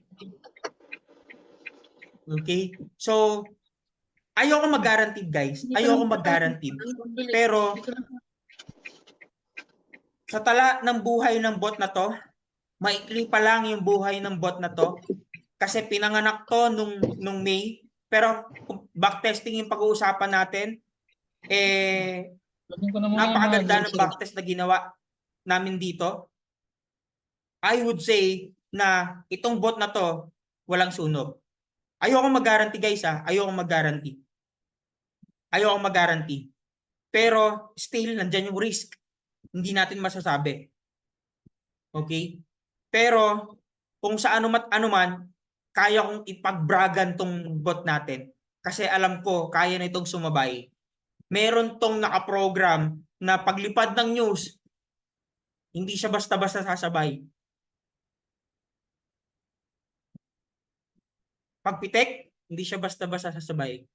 Okay? So, ayoko mag-guarantee, guys. Ayoko mag-guarantee. Pero, sa tala ng buhay ng bot na to, maikli pa lang yung buhay ng bot na to. Kasi pinanganak to nung May. Pero, backtesting yung pag-uusapan natin, napakaganda ng backtest na ginawa namin dito. I would say na itong bot na to, walang sunog. Ayoko mag-guarantee, guys, ha? Ayoko mag-guarantee. Ayoko mag-guarantee. Pero still, nandyan yung risk. Hindi natin masasabi. Okay? Pero kung sa ano man, kaya kong ipagbragan tong bot natin. Kasi alam ko, kaya na itong sumabay. Meron tong nakaprogram na paglipad ng news, hindi siya basta-basta sasabay. Pagpitek, hindi siya basta-basta sasabay.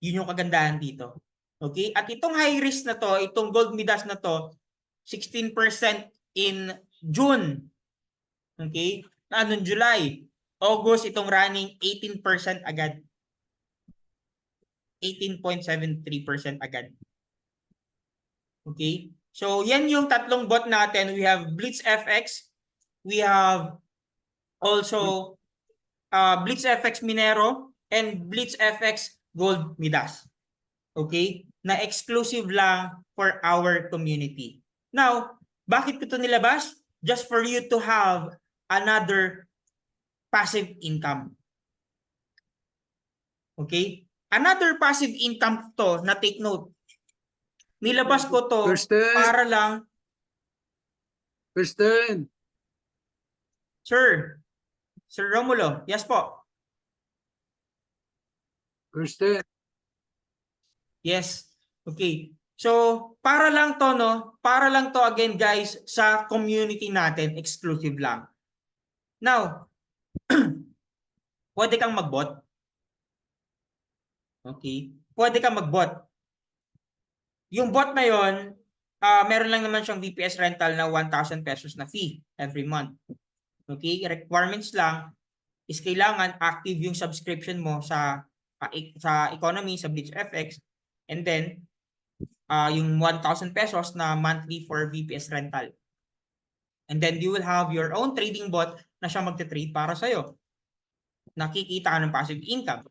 Yun yung kagandahan dito. Okay? At itong high risk na to, itong Gold Midas na to, 16% in June. Okay? Anong July? August, itong running 18% agad. 18.73% agad. Okay? So, yan yung tatlong bot natin. We have BlitzFX. We have also BlitzFX Minero and BlitzFX Gold Midas. Okay? Na exclusive lang for our community. Now, bakit ko ito nilabas? Just for you to have another passive income. Okay? Another passive income to na take note. Nilabas ko to para lang. Kirsten, Sir Romulo, yes po. Kirsten, Yes. Okay. So, para lang to, no? Para lang to again, guys, sa community natin, exclusive lang. Now, pwede kang mag-bot. Okay? Pwede kang mag-bot. Yung bot na yon, meron lang naman siyang VPS rental na 1,000 pesos na fee every month. Okay? Requirements lang is kailangan active yung subscription mo sa economy, sa BlitzFX, and then yung 1,000 pesos na monthly for VPS rental. And then you will have your own trading bot na siya magte-trade para sa'yo. Nakikita ka ng passive income.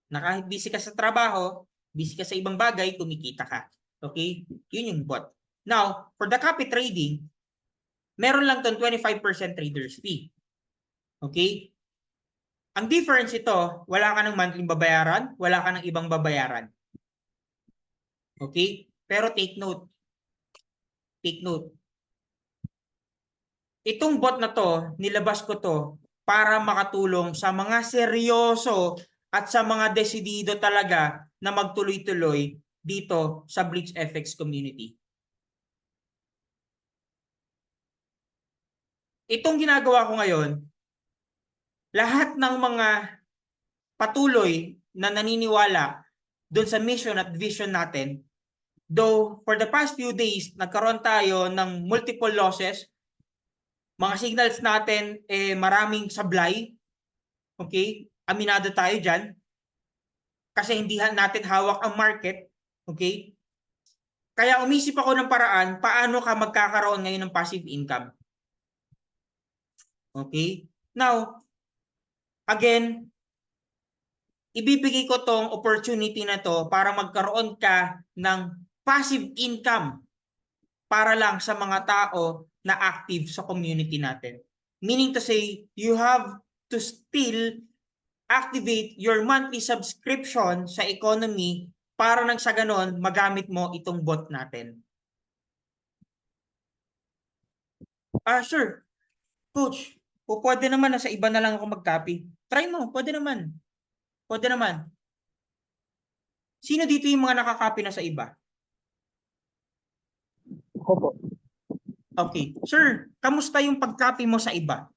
Na kahit busy ka sa trabaho, busy ka sa ibang bagay, kumikita ka. Okay? Yun yung bot. Now, for the copy trading, meron lang tong 25% trader's fee. Okay? Ang difference ito, wala ka ng monthly babayaran, wala ka ng ibang babayaran. Okay? Pero take note. Take note. Itong bot na to, nilabas ko to para makatulong sa mga seryoso at sa mga desidido talaga na magtuloy-tuloy dito sa BlitzFX community. Itong ginagawa ko ngayon, lahat ng mga patuloy na naniniwala doon sa mission at vision natin, though for the past few days, nagkaroon tayo ng multiple losses, mga signals natin maraming sablay, Okay? Aminado tayo dyan. Kasi hindi natin hawak ang market. Okay? Kaya umisip ako ng paraan, paano ka magkakaroon ngayon ng passive income. Okay? Now, again, ibibigay ko tong opportunity na to para magkaroon ka ng passive income para lang sa mga tao na active sa community natin. Meaning to say, you have to still activate your monthly subscription sa economy para nang sa ganon magamit mo itong bot natin. Sure. Coach, pwede naman na sa iba na lang ako mag-copy. Try mo, pwede naman. Pwede naman. Sino dito yung mga nakakopy na sa iba? Ako po. Okay. Sir, kamusta yung pag-copy mo sa iba?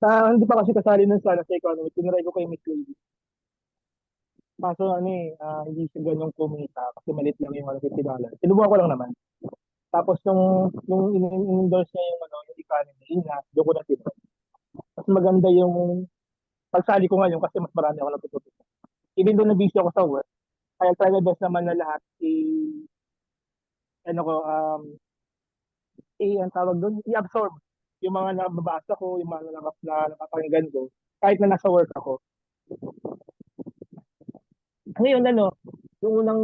Hindi pa kasi kasali nun sa economy. Tinry ko kay Miss Lady. Kaso hindi siya ganyang kumita kasi maliit lang yung $50. Sinubukan ko lang naman. Tapos nung in-endorse niya yung economy, yun na, doon ko na tinry. Mas maganda yung pagsali ko ngayon kasi mas marami ako natutunan. Even though na-busy ako sa work, kaya try my best naman na lahat ang tawag doon, i-absorb yung mga nababasa ko, yung mga napapakinggan ko, kahit na nasa work ako. Ngayon, yung unang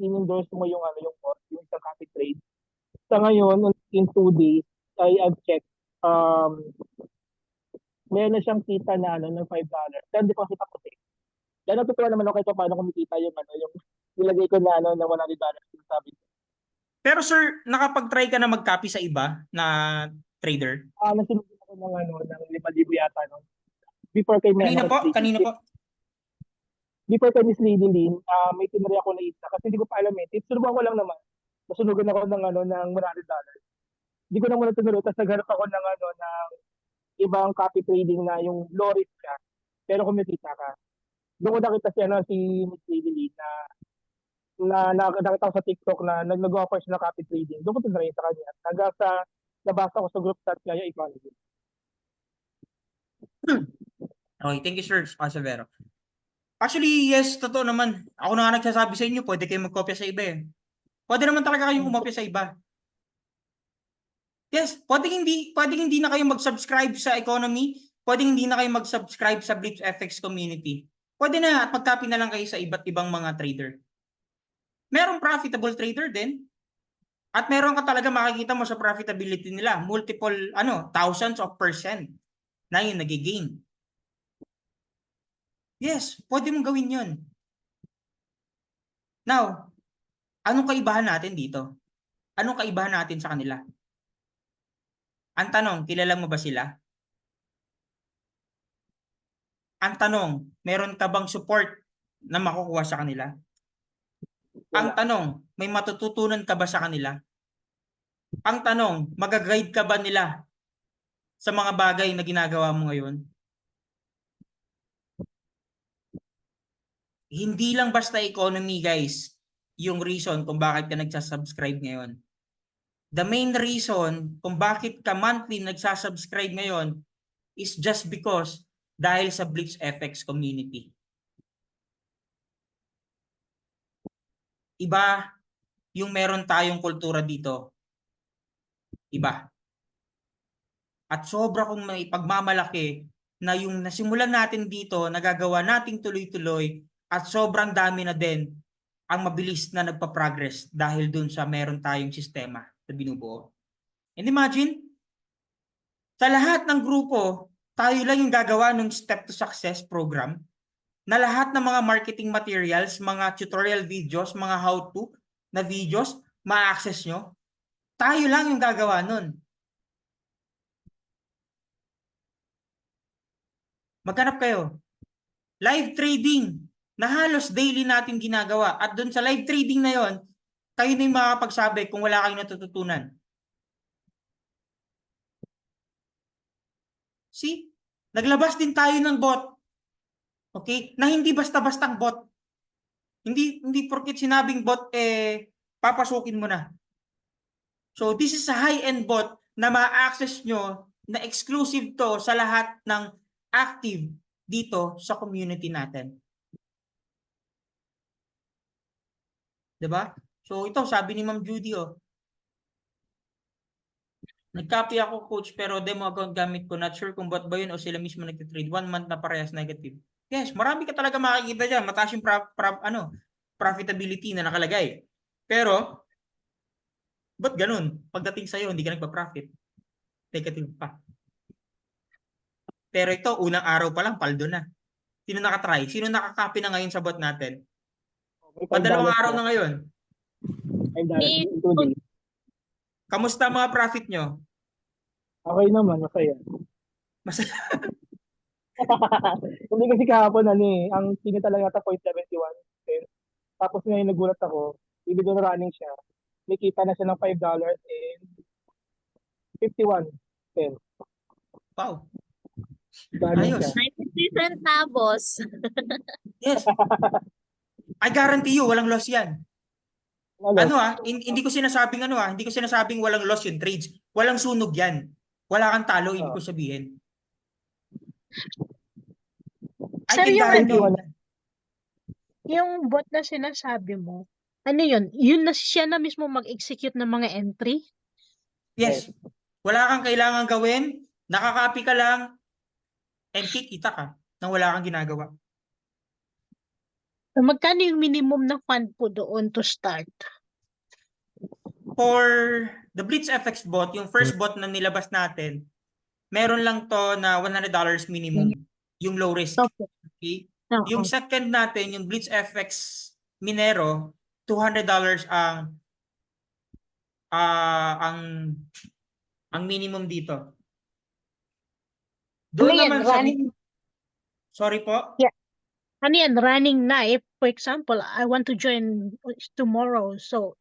in-endorse mo yung isang copy trade. Sa ngayon, in 2 days, I've checked, meron na siyang kita na ng $5. Then deposit ako sa Dahil natutuwa naman ako ito paano kumikita yung nilagay ko na na $100 yung sabi ko. Pero sir, nakapag-try ka na mag-copy sa iba na trader? Nasunod ako ng 5,000 yata before kay Kanina po? Kanina po? Before kay Miss Lady Lynn, may tinry ako na isa kasi hindi ko pa alam Sinubukan ko lang naman. Nasunugan ako ng $100. Hindi ko na muna tinuloy. Tapos naghanap ako ng ibang copy trading na yung low risk ka, pero kumikita ka. Doon ko nakita si Miss Lady Lynn na nakita ko sa TikTok na nag-offer siya ng copy trading. Doon ko tinry sa kanya. Hanggang sa nabasa ko sa group chat kaya economy. Okay, thank you sir, Severo. Actually, yes, totoo naman. Ako na nga nagsasabi sa inyo, pwede kayong magkopya sa iba eh. Pwede naman talaga kayong umopya sa iba. Yes, pwedeng hindi na kayo mag-subscribe sa economy, pwedeng hindi na kayo mag-subscribe sa Blitz FX community. Pwede na at mag-copy na lang kayo sa iba't ibang mga trader. Merong profitable trader din. At meron ka talaga makikita mo sa profitability nila, multiple thousands of percent na yung nagigain. Yes, pwede mong gawin yun. Now, anong kaibahan natin dito? Anong kaibahan natin sa kanila? Ang tanong, kilala mo ba sila? Ang tanong, meron ka bang support na makukuha sa kanila? Ang tanong, may matututunan ka ba sa kanila? Ang tanong, mag-guide ka ba nila sa mga bagay na ginagawa mo ngayon? Hindi lang basta economy, guys, yung reason kung bakit ka nagsasubscribe ngayon. The main reason kung bakit ka monthly nagsasubscribe ngayon is just because dahil sa Blitz FX community. Iba yung meron tayong kultura dito. Iba. At sobra kong may pagmamalaki na yung nasimulan natin dito, nagagawa nating tuloy-tuloy at sobrang dami na din ang mabilis na nagpa-progress dahil dun sa meron tayong sistema na binubuo. And imagine, sa lahat ng grupo, tayo lang yung gagawa ng Step to Success program na lahat ng mga marketing materials, mga tutorial videos, mga how-to na videos, ma-access nyo. Tayo lang yung gagawa nun. Maghanap kayo. Live trading na halos daily natin ginagawa. At dun sa live trading na yon, kayo na yung makakapagsabi kung wala kayong natututunan. See? Naglabas din tayo ng bot. Okay? Na hindi basta-bastang bot. Hindi porket sinabing bot, papasukin mo na. So, this is a high-end bot na ma-access nyo na exclusive to sa lahat ng active dito sa community natin. 'Di ba? So ito sabi ni Ma'am Judy nag-copy ako coach pero demo account gamit ko. Not sure kung bot ba yun o sila mismo nagtitrade. 1 month na parehas negative. Yes, marami ka talaga makikita dyan. Mataas yung profitability na nakalagay. Pero, ba't ganun? Pagdating sa'yo, hindi ka nagpa-profit. Negative pa. Pero ito, unang araw pa lang, paldo na. Sino nakatry? Sino nakakopy na ngayon sa bot natin? May Padalawang $5 araw po. na ngayon. $5 Ni- in 2 days. Kamusta mga profit nyo? Okay naman, masaya. Masaya. Hindi kasi kahapon, ang sinita lang yata 0.71. Tapos ngayon nagulat ako, even though running siya, nakita na siya ng $5.51. Wow. Running Ayos. siya. 93 centavos. Yes. I guarantee you, walang loss yan. Hindi ko sinasabing hindi ko sinasabing walang loss yung trades. Walang sunog yan. Wala kang talo, ibig ko sabihin. I Sir, can yung guarantee ano, you. yung bot na sinasabi mo, ano yun? Yun na siya na mismo mag-execute ng mga entry? Yes. Wala kang kailangan gawin, nakaka-copy ka lang, and kikita ka nang wala kang ginagawa. Magkano yung minimum na fund po doon to start? For the Blitz FX bot, yung first bot na nilabas natin, meron lang to na $100 minimum. Yung low risk. Opo. Okay? Oo. Yung second natin, yung Blitz FX Minero, $200 ang minimum dito. Doon Ano yan, naman sa running? Sorry po. Yeah. Ano yan, running na? If, for example, I want to join tomorrow, so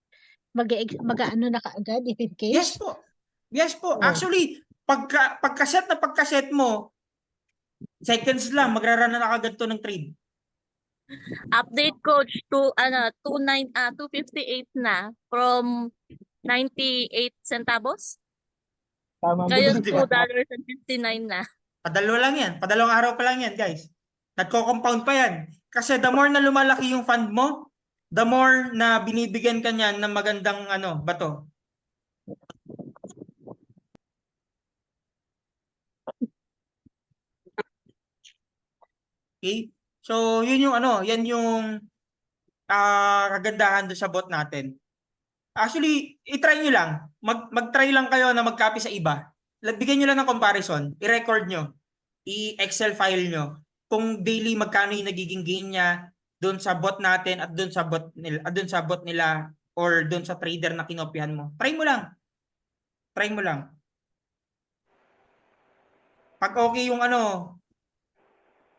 mag-ano na kaagad if in case? Yes po. Yes po. Oh. Actually, pagkaset mo, seconds lang, magrarun na agad to ng trade. Update coach to 258 na from 98 centavos. Tama. Ngayon Di ba? $2.59 na. Padalawa lang yan. Padalawang araw pa lang yan, guys. Nagko-compound pa yan. Kasi the more na lumalaki yung fund mo, the more na binibigyan ka niyan ng magandang bato. Okay? So, yun yung yan yung kagandahan doon sa bot natin. Actually, i-try nyo lang. Mag-try lang kayo na mag-copy sa iba. Bigyan nyo lang ng comparison. I-record nyo. I-Excel file nyo. Kung daily magkano yung nagiging gain niya doon sa bot natin at doon sa bot nila or doon sa trader na kinopyahan mo. Try mo lang. Try mo lang. Pag okay yung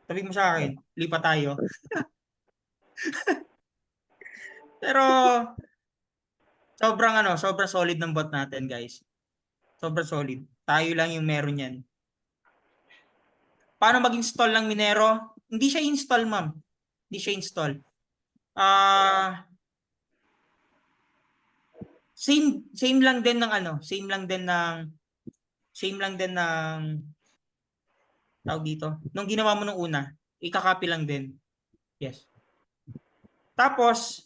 sabi mo sa akin, lipat tayo. Pero sobrang solid ng bot natin, guys. Sobrang solid. Tayo lang yung meron yan. Paano mag-install ng Minero? Hindi siya install, ma'am. Hindi siya install. Same lang din ng tawag dito. Nung ginawa mo nung una, ika-copy lang din. Yes. Tapos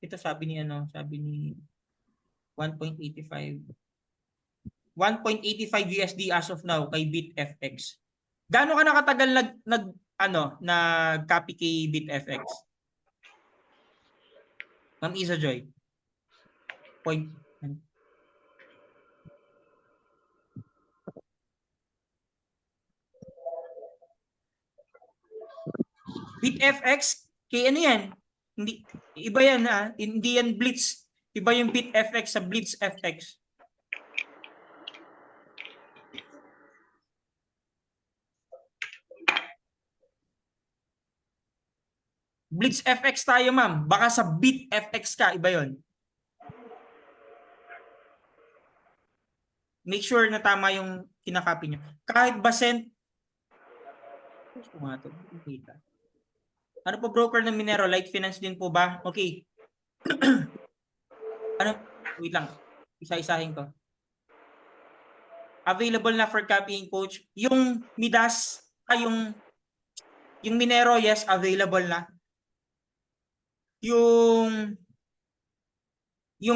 ito sabi ni 1.85 USD as of now kay BitFX. Gaano ka nakatagal nag-copy kay BitFX? Ma'am Isa Joy. BitFX, kay ano yan? Hindi, iba yan hindi yan Blitz. Iba yung BitFX sa BlitzFX. BlitzFX tayo, ma'am. Baka sa BitFX ka, iba yon. Make sure na tama yung kinakopy nyo. Kahit ba ano po broker ng Minero? Light Finance din po ba? Okay. Wait lang. Isa-isahin ko. available na for copying, coach. Yung Midas, yung Minero, yes, available na. Yung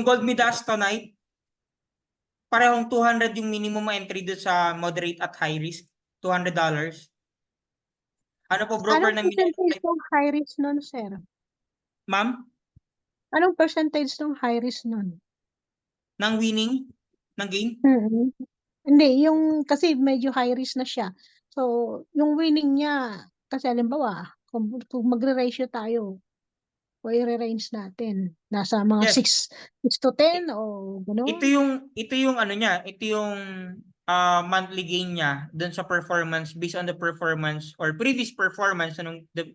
Gold Midas tonight, parehong 200 yung minimum entry doon sa moderate at high risk. $200. Ano po, broker Anong ng Minero? percentage ng high risk nun, sir? Ma'am, Anong percentage ng high risk nun? ng winning, ng gain? Hindi, yung kasi medyo high risk na siya. So, yung winning niya, kasi halimbawa, kung magre-ratio tayo, o i-range natin, nasa mga Yes. 6 to 10 o gano'n. Ito yung ano niya, ito yung monthly gain niya dun sa performance based on the performance or previous performance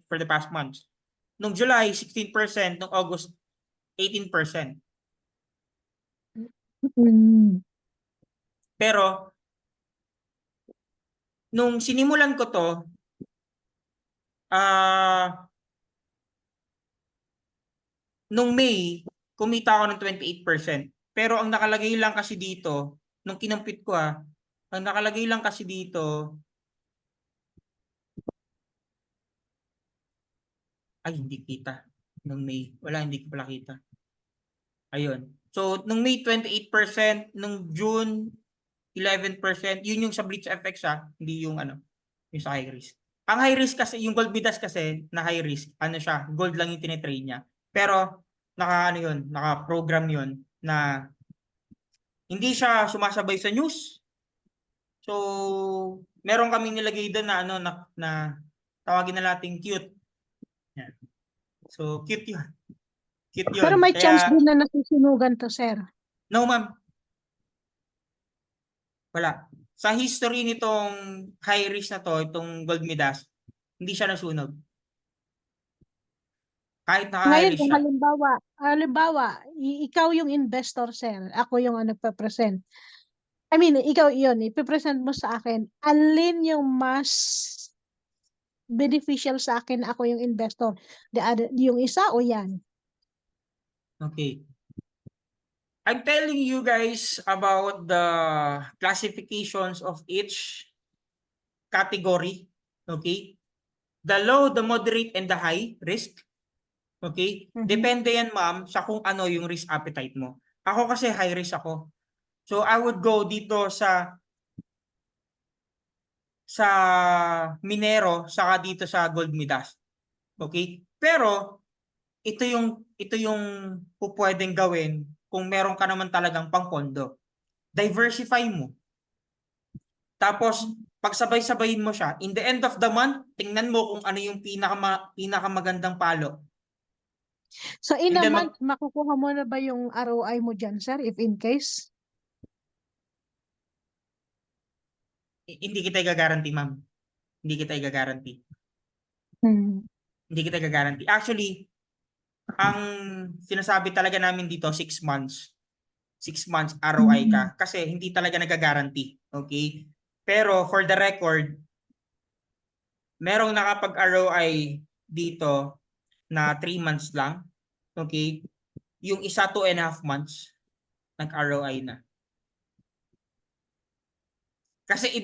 for the past months. Nung July, 16%, nung August, 18%. Mm. Pero nung sinimulan ko to, nung May, kumita ako ng 28%. Pero ang nakalagay lang kasi dito, nung kinampit ko ang nakalagay lang kasi dito, ay hindi kita. Nung May, wala, hindi ko pala kita. Ayun. So, nung May 28%, nung June 11%, yun yung sa Blitz FX hindi yung yung sa high risk. Ang high risk kasi, yung Gold Midas kasi na high risk, siya, gold lang yung tinitrade niya. Pero naka-program yun na hindi siya sumasabay sa news. So, meron kami nilagay doon na tawagin na natin cute. Yan. So, cute yun. Cute yun. Pero may Kaya, chance din na nasusunugan to, sir. no ma'am. Wala. Sa history nitong high risk na to, itong Gold Midas, hindi siya nasunog. Kahit naka-high Ngayon, risk kung siya. halimbawa, ikaw yung investor, sir. Ako yung nagpe-present. I mean, ikaw yun, ipipresent mo sa akin. Alin yung mas beneficial sa akin na ako yung investor? Yung isa o yan? Okay. I'm telling you guys about the classifications of each category. Okay? The low, the moderate, and the high risk. Okay? Mhm. Depende yan, ma'am, sa kung ano yung risk appetite mo. Ako kasi high risk ako. So, I would go dito sa Minero, saka dito sa Gold Midas. Okay? Pero, ito yung pupwedeng gawin kung meron ka naman talagang pangpondo. Diversify mo. Tapos, pagsabay-sabayin mo siya, in the end of the month, tingnan mo kung ano yung pinakamagandang palo. So, in And a then month, makukuha mo na ba yung ROI mo dyan, sir, if in case? Hindi kita i-guarantee, ma'am. Hindi kita i-guarantee. Hindi kita i-guarantee. Actually, ang sinasabi talaga namin dito, 6 months. 6 months ROI ka. Kasi hindi talaga nag-guarantee. Okay? Pero for the record, merong nakapag-ROI dito na 3 months lang. Okay? Yung isa 2.5 months, nag-ROI na. Kasi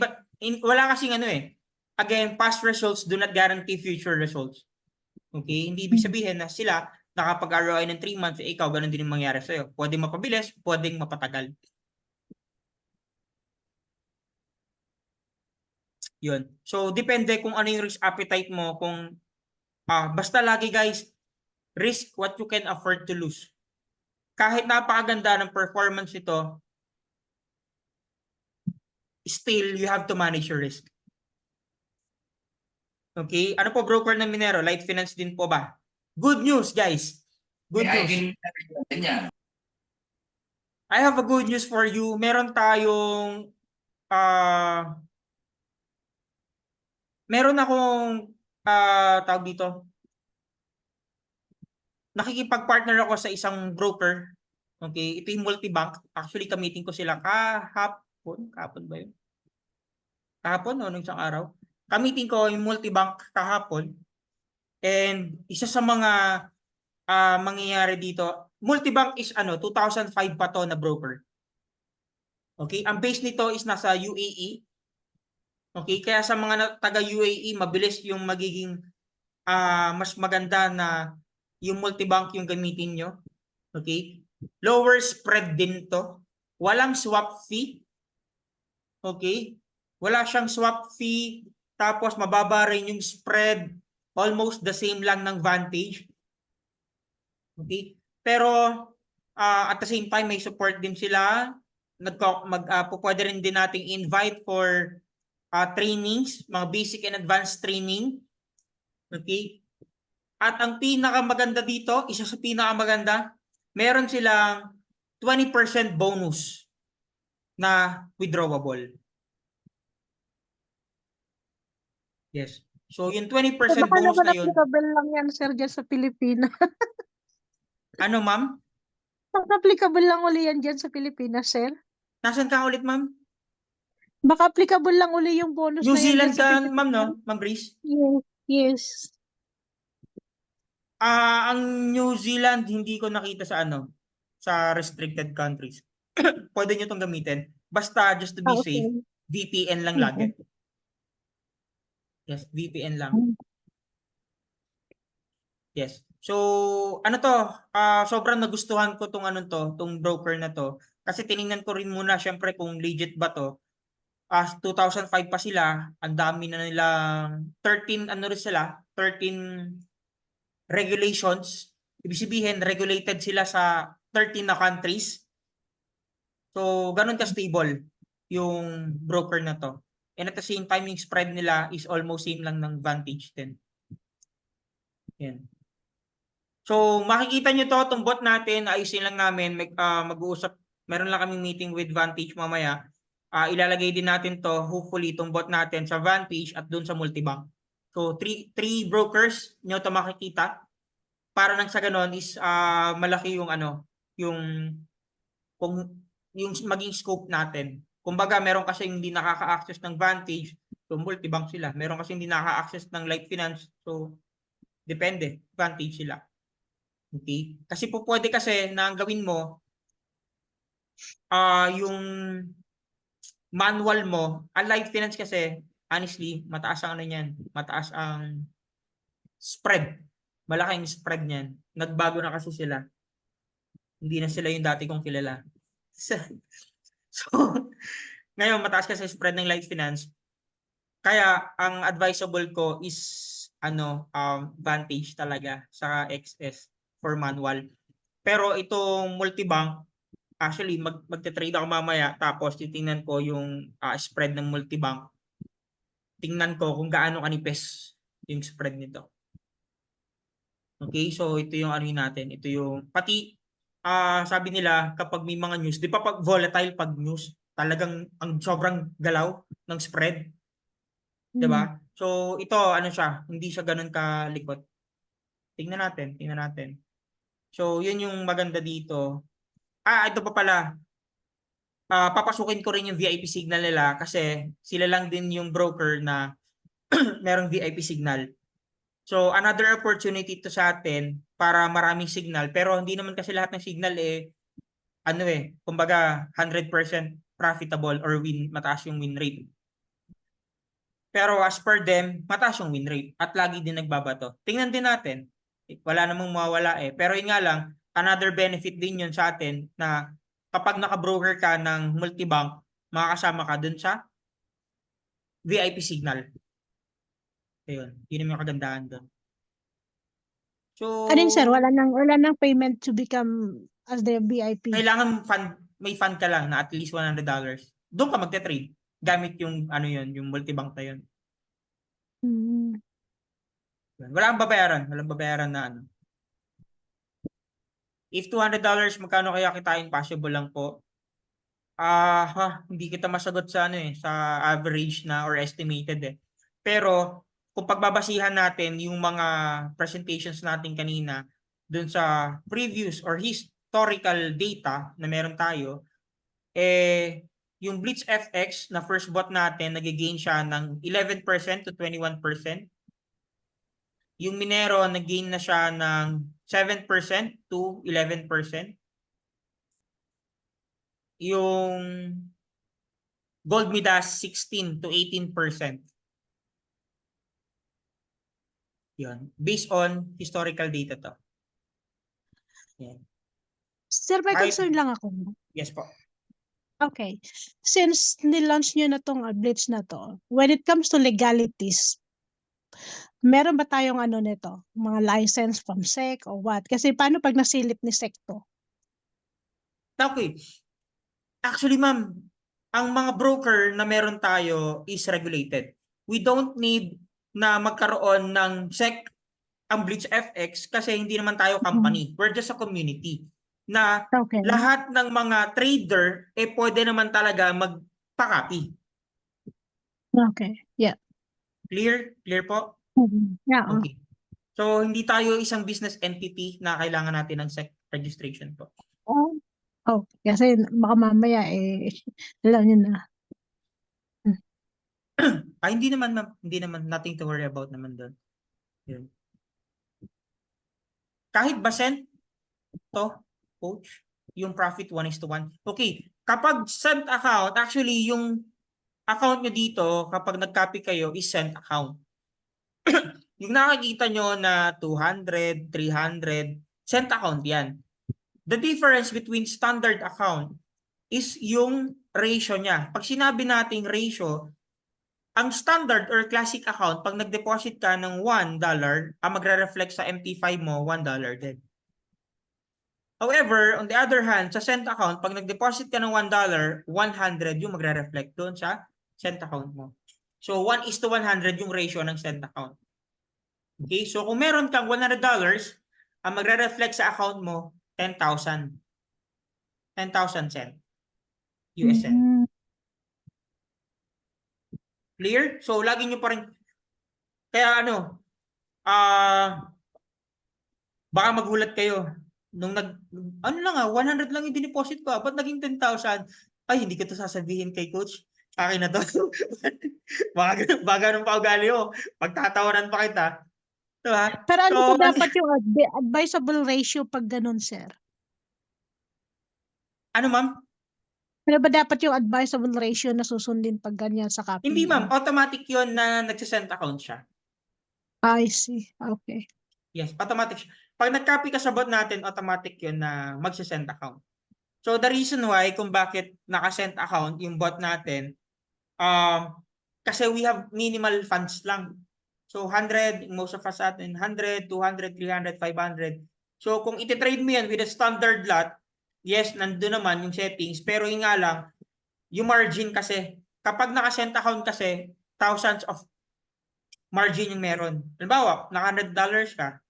wala kasing again, past results do not guarantee future results. Okay? Hindi ibig sabihin na sila nakapag-ROI ng 3 months, ikaw ganun din yung mangyari sa'yo. Pwedeng mapabilis, pwedeng mapatagal. Yun. So, depende kung ano yung risk appetite mo. Basta lagi guys, risk what you can afford to lose. Kahit napakaganda ng performance ito, still, you have to manage your risk. Okay? Ano po broker ng Minero? Light Finance din po ba? Good news, guys. Good news. I have a good news for you. Meron tayong meron akong tawag dito. Nakikipag-partner ako sa isang broker. Okay? Ito yung multibank. Actually, kamitin ko sila kahapon. Kahapon ba yun? Kahapon o nung isang araw? Kamitin ko yung multibank kahapon. And isa sa mga mangyayari dito, multibank is 2005 pa to na broker. Okay? Ang base nito is nasa UAE. Okay? Kaya sa mga taga UAE, mabilis yung magiging mas maganda na yung multibank yung gamitin nyo. Okay? Lower spread din to. Walang swap fee. Okay? Wala siyang swap fee. Tapos mababa rin yung spread. Almost the same lang ng Vantage. Okay? Pero at the same time, may support din sila. Pwede rin din nating invite for trainings, mga basic and advanced training. Okay? At ang pinakamaganda dito, isa sa pinakamaganda, meron silang 20% bonus na withdrawable. Yes. So yung 20% Baka bonus naman na yun, applicable lang yan, sir, dyan sa Pilipinas. ano ma'am? Baka applicable lang uli yan dyan sa Pilipinas, sir. Nasaan ka ulit ma'am? Baka applicable lang uli yung bonus New na yan Zealand dyan sa ka Pilipinas. ma'am, no? Ma'am Grace? Yes, yes. Ang New Zealand hindi ko nakita sa sa restricted countries. Pwede nyo itong gamitin. Basta just to be safe, Okay. VPN lang lagi. Yes, VPN lang. Yes. So, ano to? Sobrang nagustuhan ko tong tong broker na to. Kasi tiningnan ko rin muna syempre kung legit ba to. 2005 pa sila, ang dami na nilang 13 rin sila, 13 regulations. Ibig sabihin regulated sila sa 13 na countries. So, ganun ka stable yung broker na to. And at the same time, yung spread nila is almost same lang ng Vantage 10. Yan. So, makikita nyo to, itong bot natin, ayusin lang namin, mag-uusap, meron lang kaming meeting with Vantage mamaya. Ilalagay din natin to, hopefully, itong bot natin sa Vantage at dun sa Multibank. So, three brokers nyo to makikita. Para nang sa ganon is malaki yung yung maging scope natin. Kumbaga, meron kasi hindi nakaka-access ng Vantage, so Multibank sila. Meron kasi hindi nakaka-access ng Light Finance, so depende, Vantage sila. Okay? Kasi po pwede kasi na ang gawin mo, yung manual mo, ang Light Finance kasi, honestly, mataas ang niyan, mataas ang spread. Malaking spread niyan. Nagbago na kasi sila. Hindi na sila yung dati kong kilala. So, ngayon mataas kasi spread ng Light Finance. Kaya ang advisable ko is Vantage talaga sa XS for manual. Pero itong Multibank, actually magte-trade ako mamaya tapos titingnan ko yung spread ng Multibank. Tingnan ko kung gaano kanipis yung spread nito. Okay, so ito yung natin. Ito yung pati sabi nila kapag may mga news, di pa pag volatile pag news, talagang ang sobrang galaw ng spread. 'Di ba? So ito siya, hindi siya ganoon kalikot. Tingnan natin. So yun yung maganda dito. Ito pa pala. Papasukin ko rin yung VIP signal nila kasi sila lang din yung broker na merong VIP signal. So another opportunity to sa atin para maraming signal, pero hindi naman kasi lahat ng signal kumbaga 100% profitable or mataas yung win rate. Pero as per them, mataas yung win rate at lagi din nagbabato. Tingnan din natin. Wala namang mawawala Pero yun nga lang, another benefit din yun sa atin na kapag naka-broker ka ng Multibank, makakasama ka dun sa VIP signal. Ayun, yun yung kagandahan doon. So, Sir, wala nang payment to become as the VIP. Kailangan may fund ka lang na at least $100. Doon ka magte-trade gamit yung yung Multibank na yun. Walang babayaran na If $200, magkano kaya kitain? Possible lang po. Hindi kita masagot sa sa average na or estimated Pero kung pagbabasihan natin yung mga presentations natin kanina dun sa previous or historical data na meron tayo, yung Blitz FX na first bot natin, nag-gain siya ng 11% to 21%. Yung Minero, nag-gain na siya ng 7% to 11%. Yung Gold Midas 16 to 18%. Yun. Based on historical data to. Yan. Sir, may Kahit- concern lang ako. Yes po. Okay. Since nilaunch nyo na tong Blitz na to, when it comes to legalities, meron ba tayong ano nito? Mga license from SEC or what? Kasi paano pag nasilip ni SEC to? Okay. Actually, ma'am, ang mga broker na meron tayo is regulated. We don't need na magkaroon ng SEC ang Blitz FX kasi hindi naman tayo company. We're just a community na Okay. lahat ng mga trader pwede naman talaga magpa-copy. Okay. Yeah. Clear? Clear po? Yeah. Okay. So, hindi tayo isang business entity na kailangan natin ng SEC registration po. Oh, kasi baka mamaya alam nyo na. Hindi naman, ma'am. Hindi naman. Nothing to worry about naman doon. Yun. Kahit ba sent to, coach, yung profit 1:1. Okay. Kapag sent account, actually, yung account nyo dito, kapag nag-copy kayo, is sent account. Yung nakikita nyo na 200, 300, sent account yan. The difference between standard account is yung ratio niya. Pag sinabi nating ratio, ang standard or classic account, pag nag-deposit ka ng $1, ang magre-reflect sa MT5 mo, $1 din. However, on the other hand, sa cent account, pag nag-deposit ka ng $1, 100 yung magre-reflect doon sa cent account mo. So, 1:100 yung ratio ng cent account. Okay? So, kung meron kang $100, ang magre-reflect sa account mo, 10,000. 10,000 cent. US cent. Clear? So, lagi nyo pa rin. Kaya baka magulat kayo. Nung ano lang 100 lang yung dineposit ko. Ba't naging 10,000? Ay, hindi ko to sasabihin kay coach. Akin na to. baka ganun pa ugali mo. Pagtatawaran pa kita. Diba? Pero ano So, ba dapat yung advisable ratio pag ganun, sir? ano ma'am? Ano ba dapat yung advisable ratio na susundin pag ganyan sa copy? Hindi ma'am. Automatic yon na nagsisend account siya. I see. Okay. Yes, automatic siya. Pag nag-copy ka sa bot natin, automatic yun na magsisend account. So, the reason why kung bakit naka-send account yung bot natin, kasi we have minimal funds lang. So, 100, most of us atin, 100, 200, 300, 500. So, kung ititrade mo yan with a standard lot, yes, nandun naman yung settings, pero yung nga lang, yung margin kasi, kapag naka-send account kasi, thousands of margin yung meron. Halimbawa, naka $100 ka,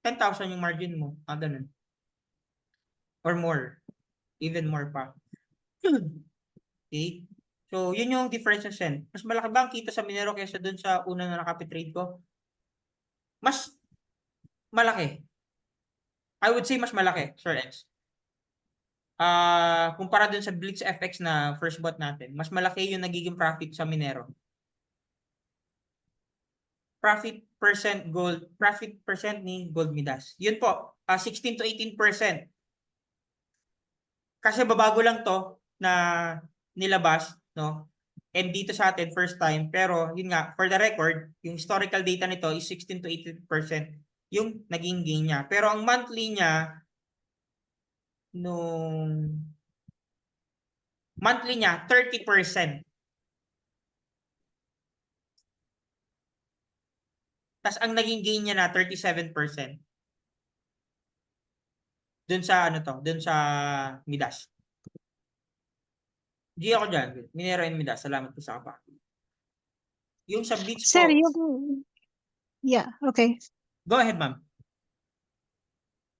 10,000 yung margin mo. Ganun. Or more. Even more pa. Okay? So, yun yung difference ng send. Mas malaki ba ang kita sa Minero kaysa dun sa una na naka-copy trade ko? Mas malaki. I would say mas malaki, Sir X. Kumpara dun sa Blitz FX na first bot natin, mas malaki yung nagiging profit sa Minero. Profit percent ni Gold Midas. Yun po, 16 to 18%. Kasi babago lang to na nilabas, no? And dito sa atin, first time. Pero, yun nga, for the record, yung historical data nito is 16 to 18% yung naging gain niya. Pero ang monthly niya, monthly niya, 30%. Tapos ang naging gain niya na 37%. Dun sa dun sa Midas. Di ako dyan. Minero and Midas. Salamat po sa kapatid. Yung sa Blitz Sir, po. yeah, okay. Go ahead, ma'am.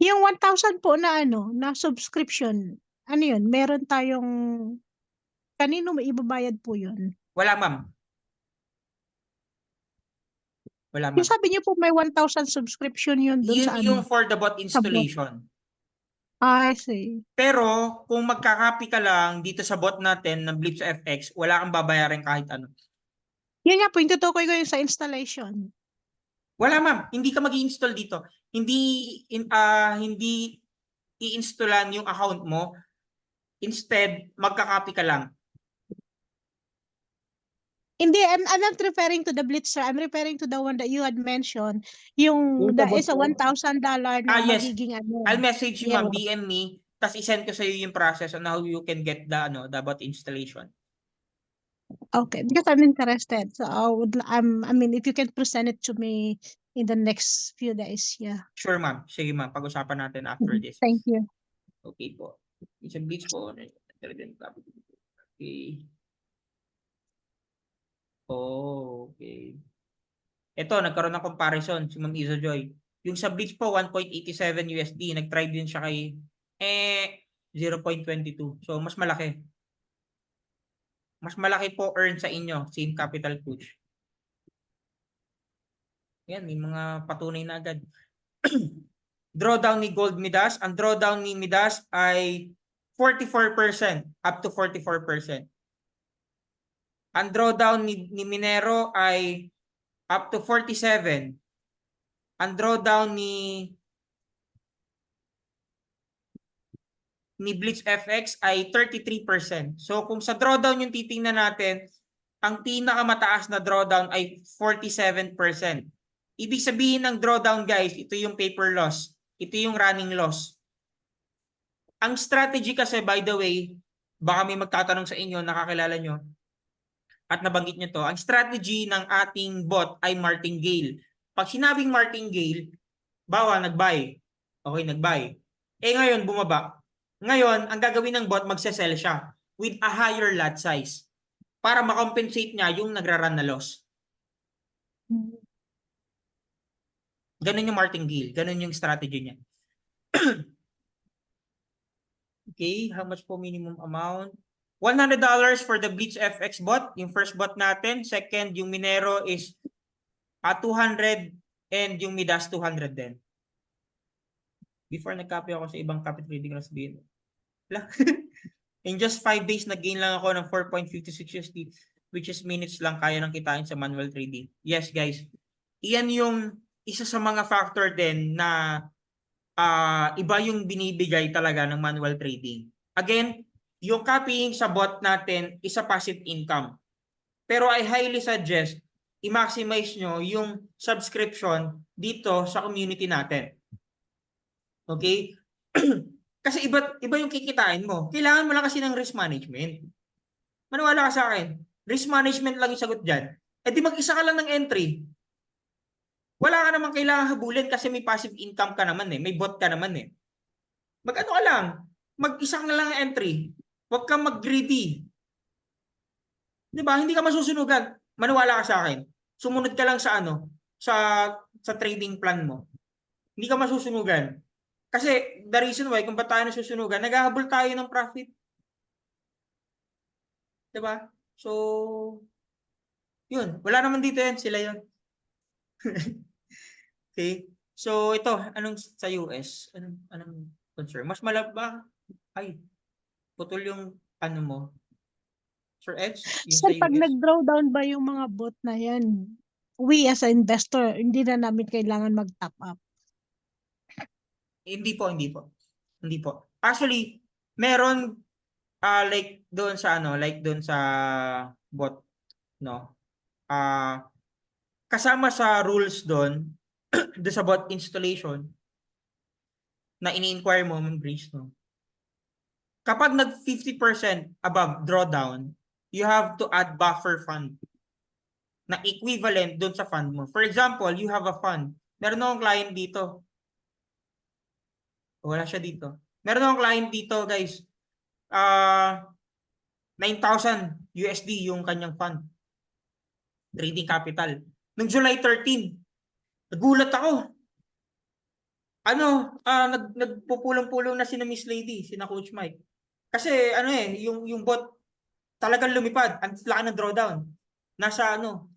Yung 1,000 po na na subscription, ano yun? Meron tayong, kanino may ibabayad po yun? Wala, ma'am. Wala, Yung ma'am. sabi niyo po may 1,000 subscription yun dun sa Yung for the bot installation. I see. Pero kung magka-copy ka lang dito sa bot natin ng Blitz FX, wala kang babayaran kahit ano. Yun nga po, yung tutukoy ko yung sa installation. Wala, ma'am. Hindi ka mag-i-install dito. Hindi i-installan yung account mo. Instead, magka-copy ka lang. Hindi, I'm not referring to the Blitzer. I'm referring to the one that you had mentioned. Yung That sabot is a ko, $1,000 na Yes. magiging ano. I'll message you, Yeah. ma'am, DM me, tas isend ko sa iyo yung process on how you can get the bot installation. Okay, because I'm interested. So I mean, if you can present it to me in the next few days, yeah. Sure, ma'am. Sige, ma'am. Pag-usapan natin after this. Thank you. Okay po. Isang bleach po. Okay. Oh, okay. Ito, nagkaroon ng comparison si Ma'am Izo Joy. Yung sa bleach po, 1.87 USD. Nag-try din siya kay 0.22. So, mas malaki. Mas malaki po earn sa inyo. Same capital push. Yan, may mga patunay na agad. Drawdown ni Gold Midas. Ang drawdown ni Midas ay 44%. Up to 44%. Ang drawdown ni Minero ay up to 47. Ang drawdown ni Blitz FX ay 33%. So kung sa drawdown yung titingnan natin, ang pinakamataas na drawdown ay 47%. Ibig sabihin ng drawdown, guys, ito yung paper loss. Ito yung running loss. Ang strategy kasi, by the way, baka may magtatanong sa inyo, nakakilala nyo, at nabanggit nyo to, ang strategy ng ating bot ay martingale. Pag sinabing martingale, bawa, nag-buy. Okay, nag-buy. Ngayon, bumaba. Ngayon, ang gagawin ng bot, magse-sell siya with a higher lot size para makompensate niya yung nagra-run na loss. Ganun yung martingale. Ganun yung strategy niya. Okay, how much po minimum amount? $100 for the Blitz FX bot, yung first bot natin. Second, yung Minero is 200 and yung Midas 200 din. Before nag-copy ako sa ibang copy trading na sabihin. In just 5 days, nag-gain lang ako ng 4.56 USD, which is minutes lang kaya nang kitain sa manual trading. Yes, guys. Iyan yung isa sa mga factor din na iba yung binibigay talaga ng manual trading. Again, yung copying sa bot natin is a passive income. Pero I highly suggest i-maximize nyo yung subscription dito sa community natin. Okay? Kasi iba yung kikitain mo. Kailangan mo lang kasi ng risk management. Maniwala ka sa akin. Risk management lang yung sagot dyan. Di mag-isa ka lang ng entry. Wala ka naman kailangan habulin kasi may passive income ka naman eh. May bot ka naman eh. Mag-ano ka lang. Mag-isa ka na lang ng entry. Huwag kang mag-greedy. Diba? Hindi ka masusunugan. Maniwala ka sa akin. Sumunod ka lang sa sa trading plan mo. Hindi ka masusunugan. Kasi the reason why kung ba't tayo nasusunugan, naghahabol tayo ng profit. Diba? So, yun. Wala naman dito yan. Sila yun. Okay. So, ito. Anong sa US? Anong concern? Mas malaba. Ay. Putol yung mo. Sir Edge? Yung Sir, sa pag US? nag-draw down ba yung mga bot na yan, we as an investor, hindi na namin kailangan mag-top up. Hindi po. Hindi po. Actually, meron like doon sa bot, no? Kasama sa rules doon sa bot installation na ini-inquire mo, Ma'am Grace, no? Kapag nag 50% above drawdown, you have to add buffer fund na equivalent doon sa fund mo. For example, you have a fund. Meron akong client dito. Wala siya dito. Meron akong client dito, guys. 9,000 USD yung kanyang fund. Trading capital. Noong July 13, nagulat ako. Nagpupulong-pulong na sina Miss Lady, sina Coach Mike. Kasi yung bot talagang lumipad. Ang laki ng drawdown. Nasa 70%.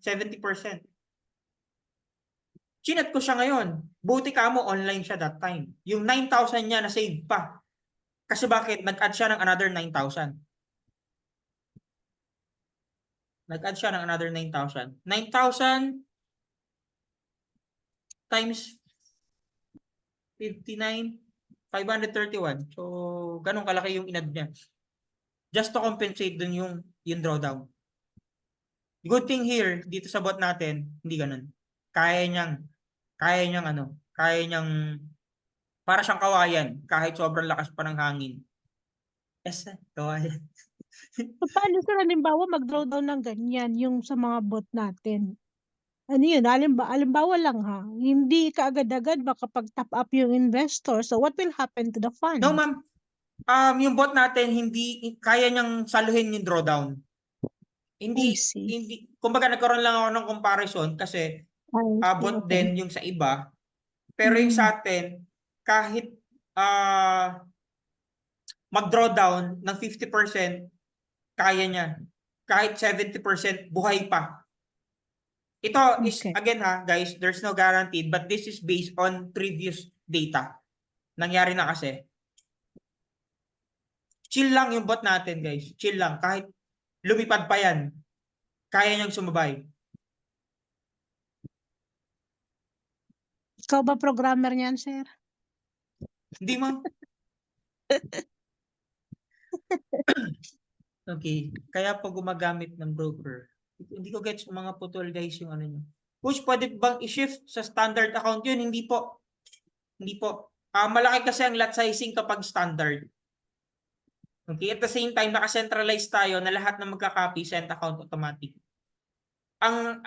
Chinat ko siya ngayon. Buti ka mo, online siya that time. Yung 9,000 niya na-save pa. Kasi bakit? Nag-add siya ng another 9,000. Nag-add siya ng another 9,000. 9,000 times 59, 531. So, ganun kalaki yung in-add niya. Just to compensate dun yung drawdown. Good thing here, dito sa bot natin, hindi ganun. Kaya niyang para siyang kawayan, kahit sobrang lakas pa ng hangin. Yes, kawayan. So, paano sir, halimbawa, mag-draw down ng ganyan, yung sa mga bot natin? Ano yun, halimbawa lang ha, hindi kaagad-agad makapag-top up yung investor. So, what will happen to the fund? No, ma'am. Yung bot natin, hindi kaya niyang saluhin yung drawdown. I see. Kumbaga nagkaroon lang ako ng comparison kasi I see, bot okay. din yung sa iba. Pero yung sa atin, kahit mag-draw down ng 50%, kaya niya. Kahit 70%, buhay pa. Ito is, Okay. again ha, guys, there's no guarantee, but this is based on previous data. Nangyari na kasi. Chill lang yung bot natin, guys. Chill lang. Kahit lumipad pa yan, kaya niyang sumabay. Ikaw ba programmer niyan, sir? Hindi, ma'am. Okay. Kaya po gumagamit ng broker. Hindi ko gets mga putol, guys, yung ano nyo. Push, pwede bang i-shift sa standard account yun? Hindi po. Hindi po. Malaki kasi ang lot sizing kapag standard. Okay. At the same time, naka-centralize tayo na lahat na magka-copy send account automatic. Ang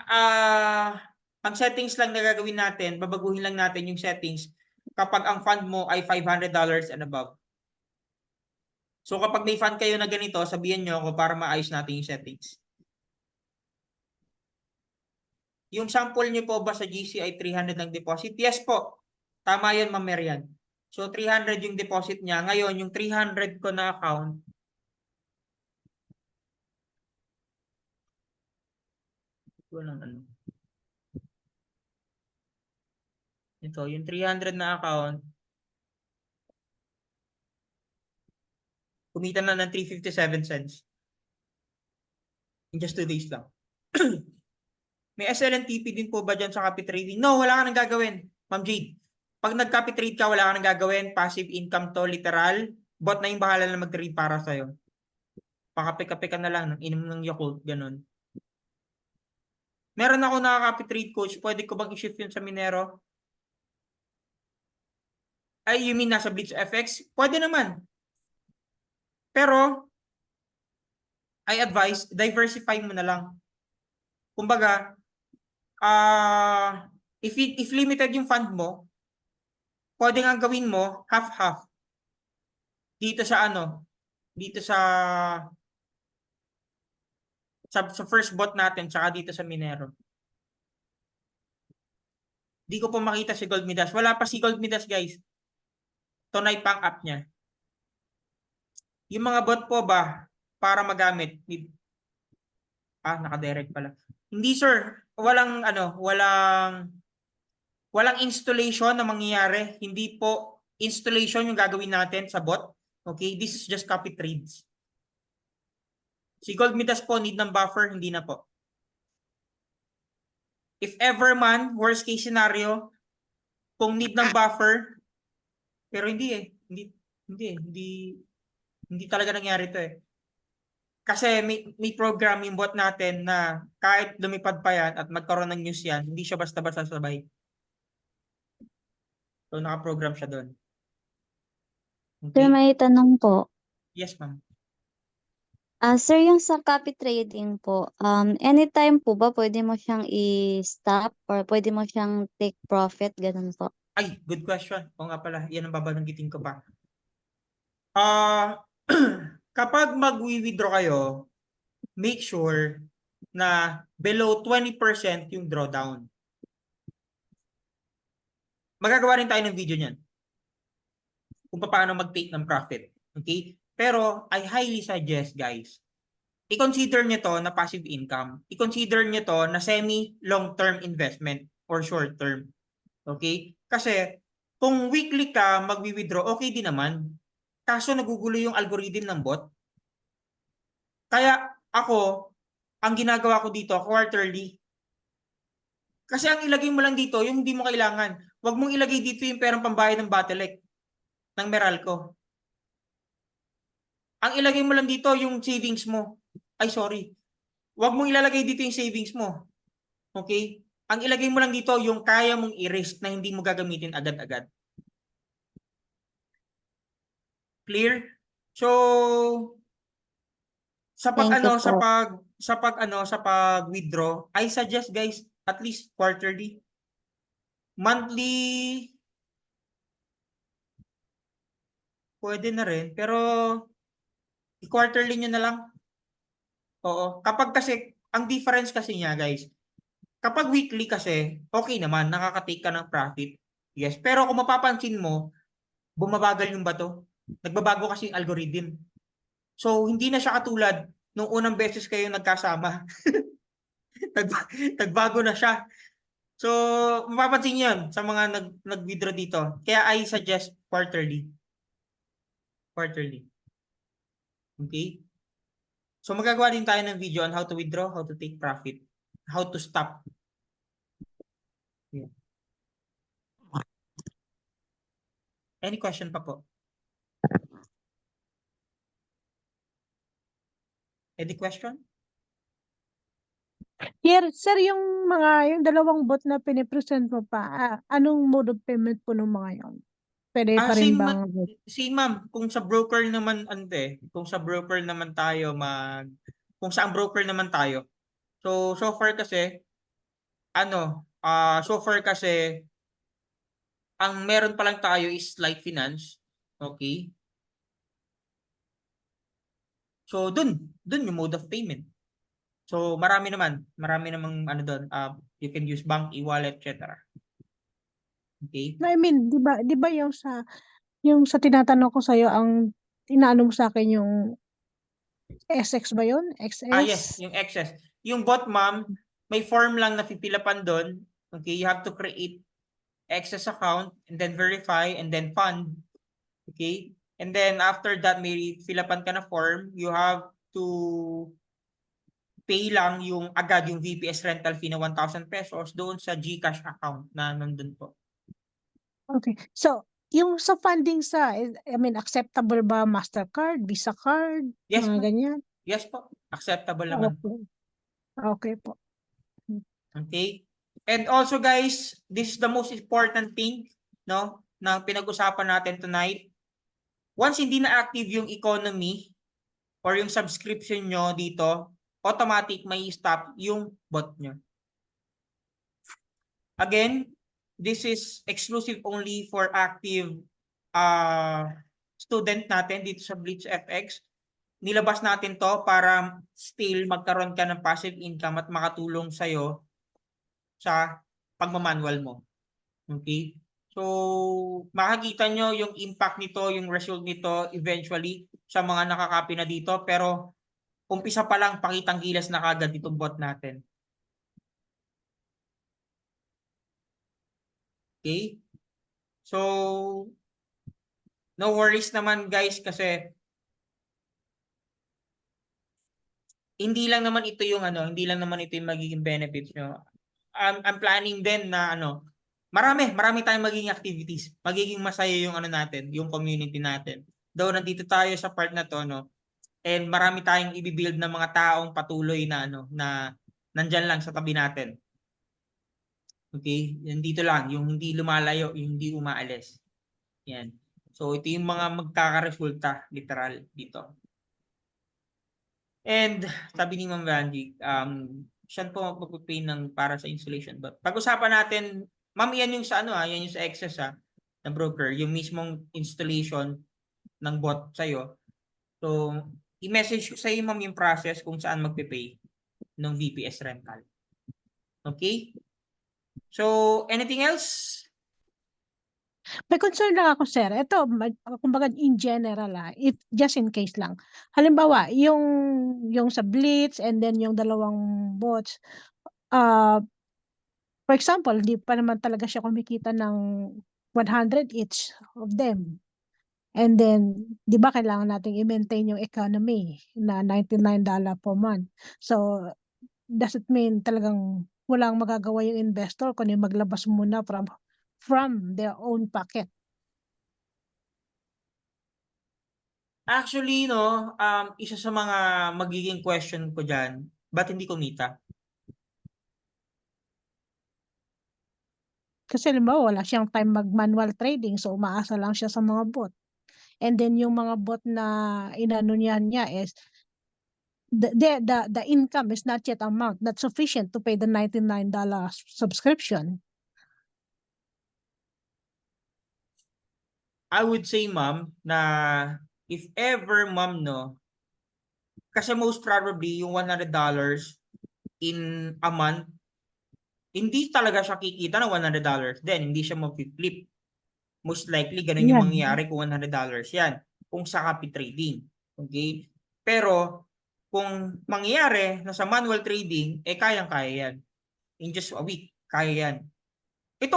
settings lang na gagawin natin, babaguhin lang natin yung settings kapag ang fund mo ay $500 and above. So kapag may fund kayo na ganito, sabihin nyo ako para maayos natin yung settings. Yung sample nyo po ba sa GC ay 300 ng deposit? Yes po. Tama yun, Ma'am Marian. So 300 yung deposit niya. Ngayon, yung 300 ko na account, walang ano. Ito, yung 300 na account, kumita na ng 357 cents. In just 2 days lang. May SLNTP din po ba dyan sa copy trading? No, wala ka nang gagawin, Ma'am Jade. Pag nag-copy trade ka, wala ka nang gagawin. Passive income to, literal. Bot na yung bahala na mag-trade para sa'yo. Pakape-kape ka na lang, inom ng Yakult, ganun. Meron ako nakaka-copy trade coach. Pwede ko bang i-shift yun sa Minero? Ay, you mean nasa Blitz FX? Pwede naman. Pero, I advise, diversify mo na lang. Kumbaga, if limited yung fund mo, pwede nga gawin mo half-half. Dito sa ano, dito sa first bot natin, tsaka dito sa Minero. Di ko po makita si Gold Midas. Wala pa si Gold Midas, guys. Tunay pang app niya. Yung mga bot po ba, para magamit? Naka-direct pala. Hindi, sir. Walang installation na mangyayari. Hindi po installation yung gagawin natin sa bot. Okay? This is just copy trades. Si Gold Midas po, need ng buffer, hindi na po. If ever man, worst case scenario, kung need ng buffer, pero hindi talaga nangyari to eh. Kasi may program yung bot natin na kahit lumipad pa yan at magkaroon ng news yan, hindi siya basta-basta sabay. So naka-program siya doon. Sir, Okay? may tanong po. Yes, ma'am. Sir, yung sa copy trading po, anytime po ba pwede mo siyang i-stop or pwede mo siyang take profit, ganun po? Ay, good question. O nga pala, yan ang babanggitin ko pa. Kapag mag-withdraw kayo, make sure na below 20% yung drawdown. Magagawa rin tayo ng video niyan kung paano mag-take ng profit. Okay? Pero I highly suggest, guys, i-consider nyo to na passive income. I-consider nyo to na semi-long-term investment or short-term. Okay? Kasi kung weekly ka mag-withdraw, okay din naman. Kaso nagugulo yung algorithm ng bot. Kaya ako, ang ginagawa ko dito, quarterly. Kasi ang ilagay mo lang dito, yung hindi mo kailangan. Huwag mong ilagay dito yung perang pambayad ng Battlelec ng Meralco. Ang ilagay mo lang dito yung savings mo. Ay, sorry. Huwag mong ilalagay dito yung savings mo. Okay? Ang ilagay mo lang dito yung kaya mong i-risk na hindi mo gagamitin agad-agad. Clear? So, sa pag Thank you ano, po. sa pag withdraw, I suggest guys at least quarterly. Monthly pwede na rin, pero i-quarterly nyo na lang. Oo. Kapag kasi, ang difference kasi niya guys, kapag weekly kasi, okay naman, nakaka-take ka ng profit. Yes. Pero kung mapapansin mo, bumabagal yung bato. Nagbabago kasi yung algorithm. So, hindi na siya katulad nung unang beses kayo nagkasama. Nagbago na siya. So, mapapansin niyo yun sa mga nag-withdraw dito. Kaya I suggest quarterly. Quarterly. Okay? So, magagawa din tayo ng video on how to withdraw, how to take profit, how to stop. Yeah. Any question pa po? Any question? Here, sir, yung dalawang bot na pinipresent mo pa, anong mode of payment po ng mga yon? Pwede pa rin bang Ma'am, kung sa broker naman kung sa broker naman tayo kung sa broker naman tayo. So far kasi ang meron pa lang tayo is Light Finance. Okay? So dun yung mode of payment. So marami namang doon, you can use bank, e-wallet, etc. Okay? I mean, di ba yung sa tinatanong ko sa'yo, ang inaano mo sa akin yung SX ba yun? Yes, XS? yung excess. Yung bot, ma'am, may form lang na pipilapan doon. Okay, you have to create excess account and then verify and then fund. Okay? And then after that, may filapan ka na form. You have to pay lang yung agad yung VPS rental fee na 1,000 pesos doon sa GCash account na nandun po. Okay. So, yung sa funding I mean, acceptable ba MasterCard, Visa card, Yes, mga ma'am. ganyan? Yes po. Acceptable naman. Okay. Okay po. Okay? And also guys, this is the most important thing, no, na pinag-usapan natin tonight. Once hindi na active yung economy or yung subscription nyo dito, automatic may stop yung bot nyo. Again, this is exclusive only for active student natin dito sa Blitz FX. Nilabas natin to para still magkaroon ka ng passive income at makatulong sa'yo sa pagmamanual mo. Okay? So, makikita nyo yung impact nito, yung result nito eventually sa mga nakakapi na dito. Pero, umpisa pa lang, pakitang gilas na kagad itong bot natin. Okay? So, no worries naman guys kasi hindi lang naman ito yung magiging benefits nyo. I'm planning din na marami tayong magiging activities. Magiging masaya yung natin, yung community natin. Though nandito tayo sa part na to, no? And marami tayong i-build na mga taong patuloy na na nandyan lang sa tabi natin. Okay? Nandito lang, yung hindi lumalayo, yung hindi umaalis. Yan. So ito yung mga magkakaresulta literal dito. And sabi ni Ma'am Vanji, siya po magpapay ng para sa installation. But pag-usapan natin, Ma'am, yan yung sa yan yung sa excess na broker, yung mismong installation ng bot sa'yo. So, i-message ko sa iyo, Ma'am, yung process kung saan magpe-pay ng VPS rental. Okay? So, anything else? May concern lang ako, sir. Ito, kumbaga in general, if just in case lang. Halimbawa, yung sa Blitz and then yung dalawang bots, for example, di pa naman talaga siya kumikita ng 100 each of them. And then, di ba kailangan natin i-maintain yung economy na $99 per month. So, does it mean talagang walang magagawa yung investor kundi maglabas muna from their own pocket? Actually, isa sa mga magiging question ko dyan, Ba't hindi kumita? Kasi halimbawa, wala siyang time mag-manual trading, so umaasa lang siya sa mga bot. And then yung mga bot na inano niya is the income is not yet not sufficient to pay the $99 subscription. I would say, ma'am, na if ever, ma'am, no, kasi most probably yung $100 in a month, hindi talaga siya kikita ng $100. Then, hindi siya mag-flip. Most likely, ganun yung Yan. mangyayari kung $100 yan. Kung sa copy trading. Okay? Pero, kung mangyayari na sa manual trading, kayang-kaya yan. In just a week, kaya yan. Ito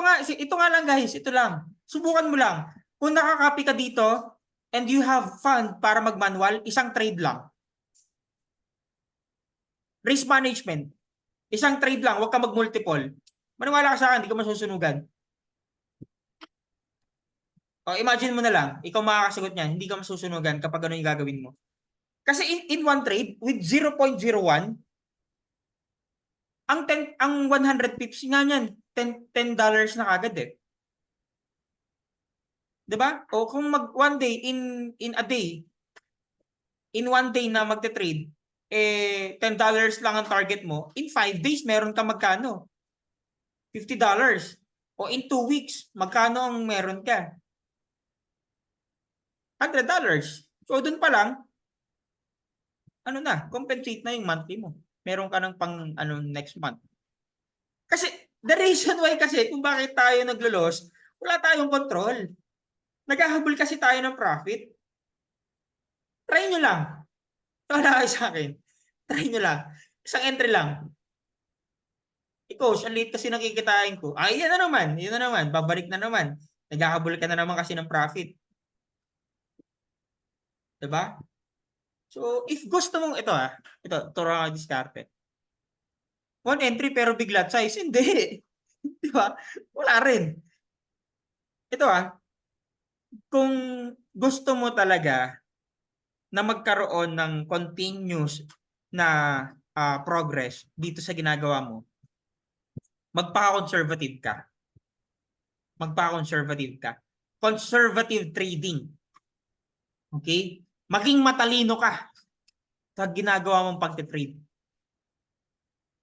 nga lang guys, ito lang. Subukan mo lang. Kung nakaka-copy ka dito, and you have fund para mag-manual, isang trade lang. Risk management. Isang trade lang, huwag ka mag-multiple. Maniwala ka sa akin, hindi ka masusunugan. O, imagine mo na lang, ikaw makakasagot niyan, hindi ka masusunugan kapag ano yung gagawin mo. Kasi in one trade, with 0.01, ang 100 pips nga niyan, $10 na kagad eh. 'Di ba? O kung one day in a day, in one day na magte-trade, $10 lang ang target mo, in 5 days meron ka magkano? $50. O in 2 weeks, magkano ang meron ka? $100. So doon pa lang, ano na, compensate na yung monthly mo. Meron ka ng pang next month. Kasi the reason why kasi kung bakit tayo naglo-loss, wala tayong control. Naghahabol kasi tayo ng profit. Try nyo lang. Wala kayo sa akin. Try nyo lang. Isang entry lang. Coach, ang late kasi nakikitain ko. Yan na naman. Yun na naman. Babalik na naman. Naghahabol ka na naman kasi ng profit. Diba? So, if gusto mong ito, turo ka diskarte. One entry pero biglat size. Hindi. Diba? Wala rin. Ito kung gusto mo talaga na magkaroon ng continuous na progress dito sa ginagawa mo, magpaka-conservative ka. Magpaka-conservative ka. Conservative trading. Okay? Maging matalino ka sa ginagawa mong pagte-trade.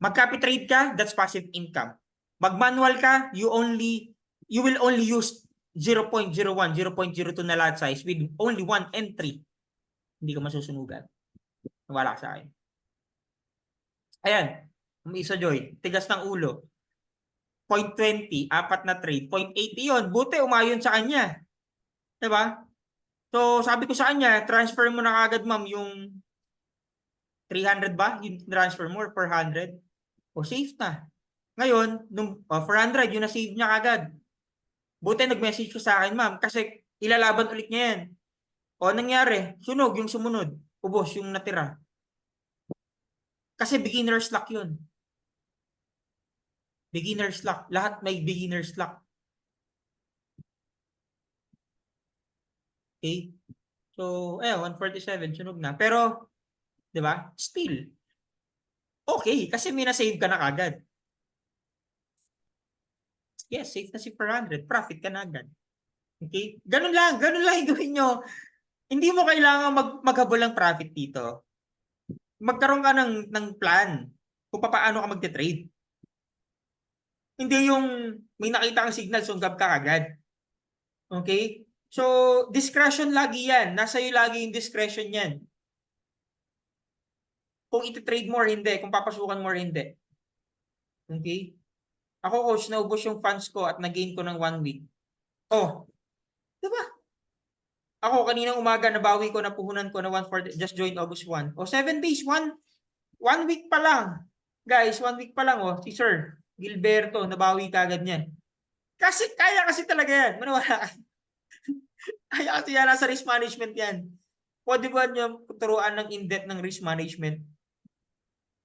Mag-copy trade ka, that's passive income. Mag-manual ka, you will only use 0.01, 0.02 na lot size with only one entry. Hindi ka masusunugan. Wala ka sa akin. Ayan. May isa Joy. Tigas ng ulo. 0.20, apat na trade. 0.80 yun. Buti umayon sa kanya. Diba? So, sabi ko sa kanya, transfer mo na kagad, ma'am, yung 300 ba? Yung transfer mo, 400? O, safe na. Ngayon, nung 400, yun na-save niya kagad. Buti nag-message ko sa akin, ma'am, kasi ilalaban ulit niya yan. O, nangyari, sunog yung sumunod. Ubos yung natira. Kasi beginner's luck yun. Beginner's luck. Lahat may beginner's luck. Okay? So, 147, sunog na. Pero, di ba? Still, okay, kasi may na-save ka na kagad. Yes, safe na si 400. Profit ka na agad. Okay? Ganun lang yung gawin nyo. Hindi mo kailangan maghabol ng profit dito. Magkaroon ka ng plan kung paano ka magte-trade. Hindi yung may nakita kang signal, sunggab ka agad. Okay? So, discretion lagi yan. Nasa iyo lagi yung discretion yan. Kung iti-trade mo or hindi, kung papasukan mo or hindi. Okay? Ako, coach, naubos yung funds ko at nag-gain ko ng 1 week. Oh, diba? Ako, kaninang umaga, nabawi ko, napuhunan ko na 140, just joined August 1. O, 7 days, 1 week pa lang. Guys, 1 week pa lang, si Sir Gilberto, nabawi kagad niyan. Kasi, kaya kasi talaga yan. Maniwala ka. Kaya kasi yan, nasa risk management yan. Pwede ba niyo turuan ng in-depth ng risk management?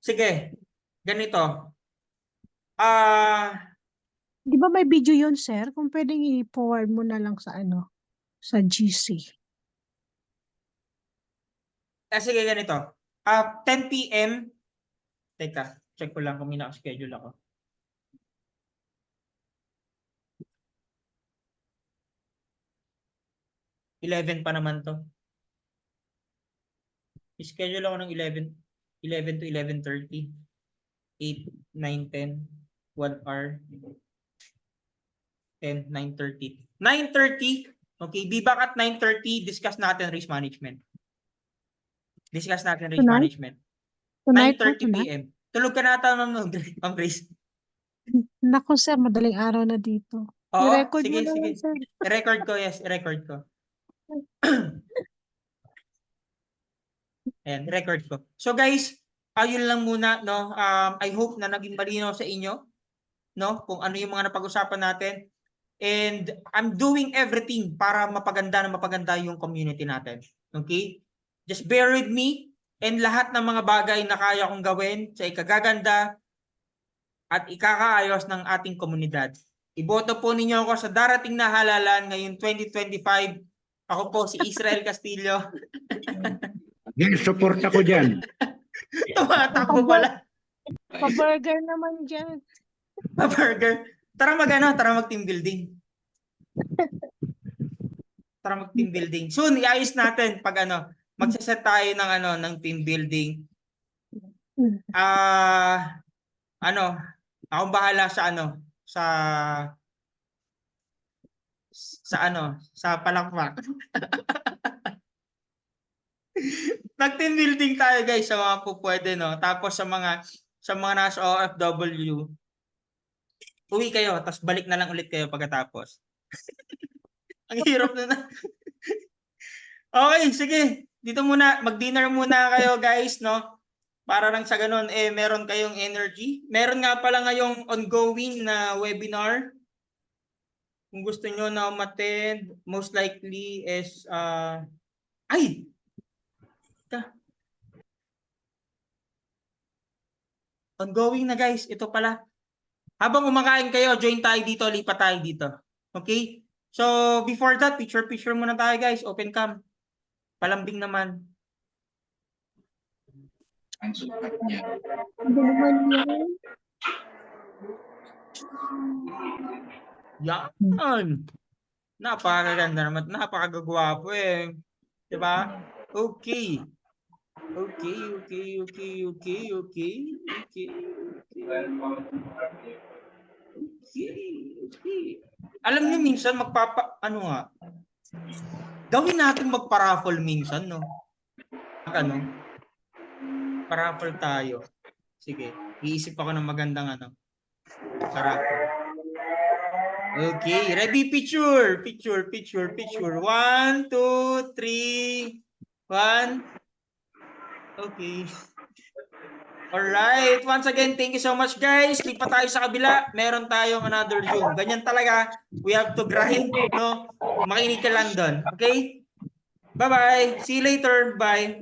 Sige, ganito. Di ba may video yun, sir? Kung pwedeng i-forward mo na lang sa sa GC. Sige, ganito. 10 p.m. Teka, check ko lang kung may naka-schedule ako. Eleven pa naman to. Schedule ako ng 11 to 11:30. 8, 9, 10. 1 hour. 10, 9:30. 9:30. Okay, be back at 9:30. Discuss natin risk management. Discuss natin risk Tonight? management. Tonight po, 9:30 tonight. p.m. Tulog ka na ata, Ma'am Grace. Naku sir, madaling araw na dito. Oo, I-record sige, mo na sige. lang, sir. I-record ko, yes. I-record ko. Ayan, record ko. So guys, ayun lang muna, no? I hope na naging malinaw sa inyo, no? Kung ano yung mga napag-usapan natin. And I'm doing everything para mapaganda yung community natin. Okay? Just bear with me and lahat ng mga bagay na kaya kong gawin sa ikagaganda at ikakaayos ng ating komunidad. Iboto po ninyo ako sa darating na halalan ngayong 2025. Ako po si Israel Castillo. Yung support ako dyan. Tumatakbo pala. Pa-burger naman dyan. Pa-burger. Tara tara mag-team building. Tara mag-team building. Soon, iayos natin pag magsaset tayo ng team building. Akong bahala sa palakpak. Nag-team building tayo guys sa mga pupwede, no? Tapos sa mga nasa OFW, uwi kayo, tapos balik na lang ulit kayo pagkatapos. Ang hirap na. Okay, sige. Dito muna, mag-dinner muna kayo guys, no? Para lang sa ganun, meron kayong energy. Meron nga pala ngayong ongoing na webinar. Kung gusto nyo na umattend, most likely is, ongoing na guys, ito pala. Habang kumakain kayo, join tayo dito, lipat tayo dito. Okay? So, before that, picture muna tayo guys. Open cam. Palambing naman. Ang sukat niya. Ano naman yan? Yan. Napakaganda naman. Napakagagwapo eh. Diba? Okay. Okay. Alam niyo minsan gawin natin magpa-raffle minsan, no? Paraffle tayo. Sige, iisip ako ng magandang paraffle. Okay, ready? Picture. 1, 2, 3, 1. Okay. Alright. Once again, thank you so much guys. Lipat tayo sa kabila. Meron tayong another Zoom. Ganyan talaga. We have to grind, no? Makinig ka lang doon. Okay? Bye-bye. See you later. Bye.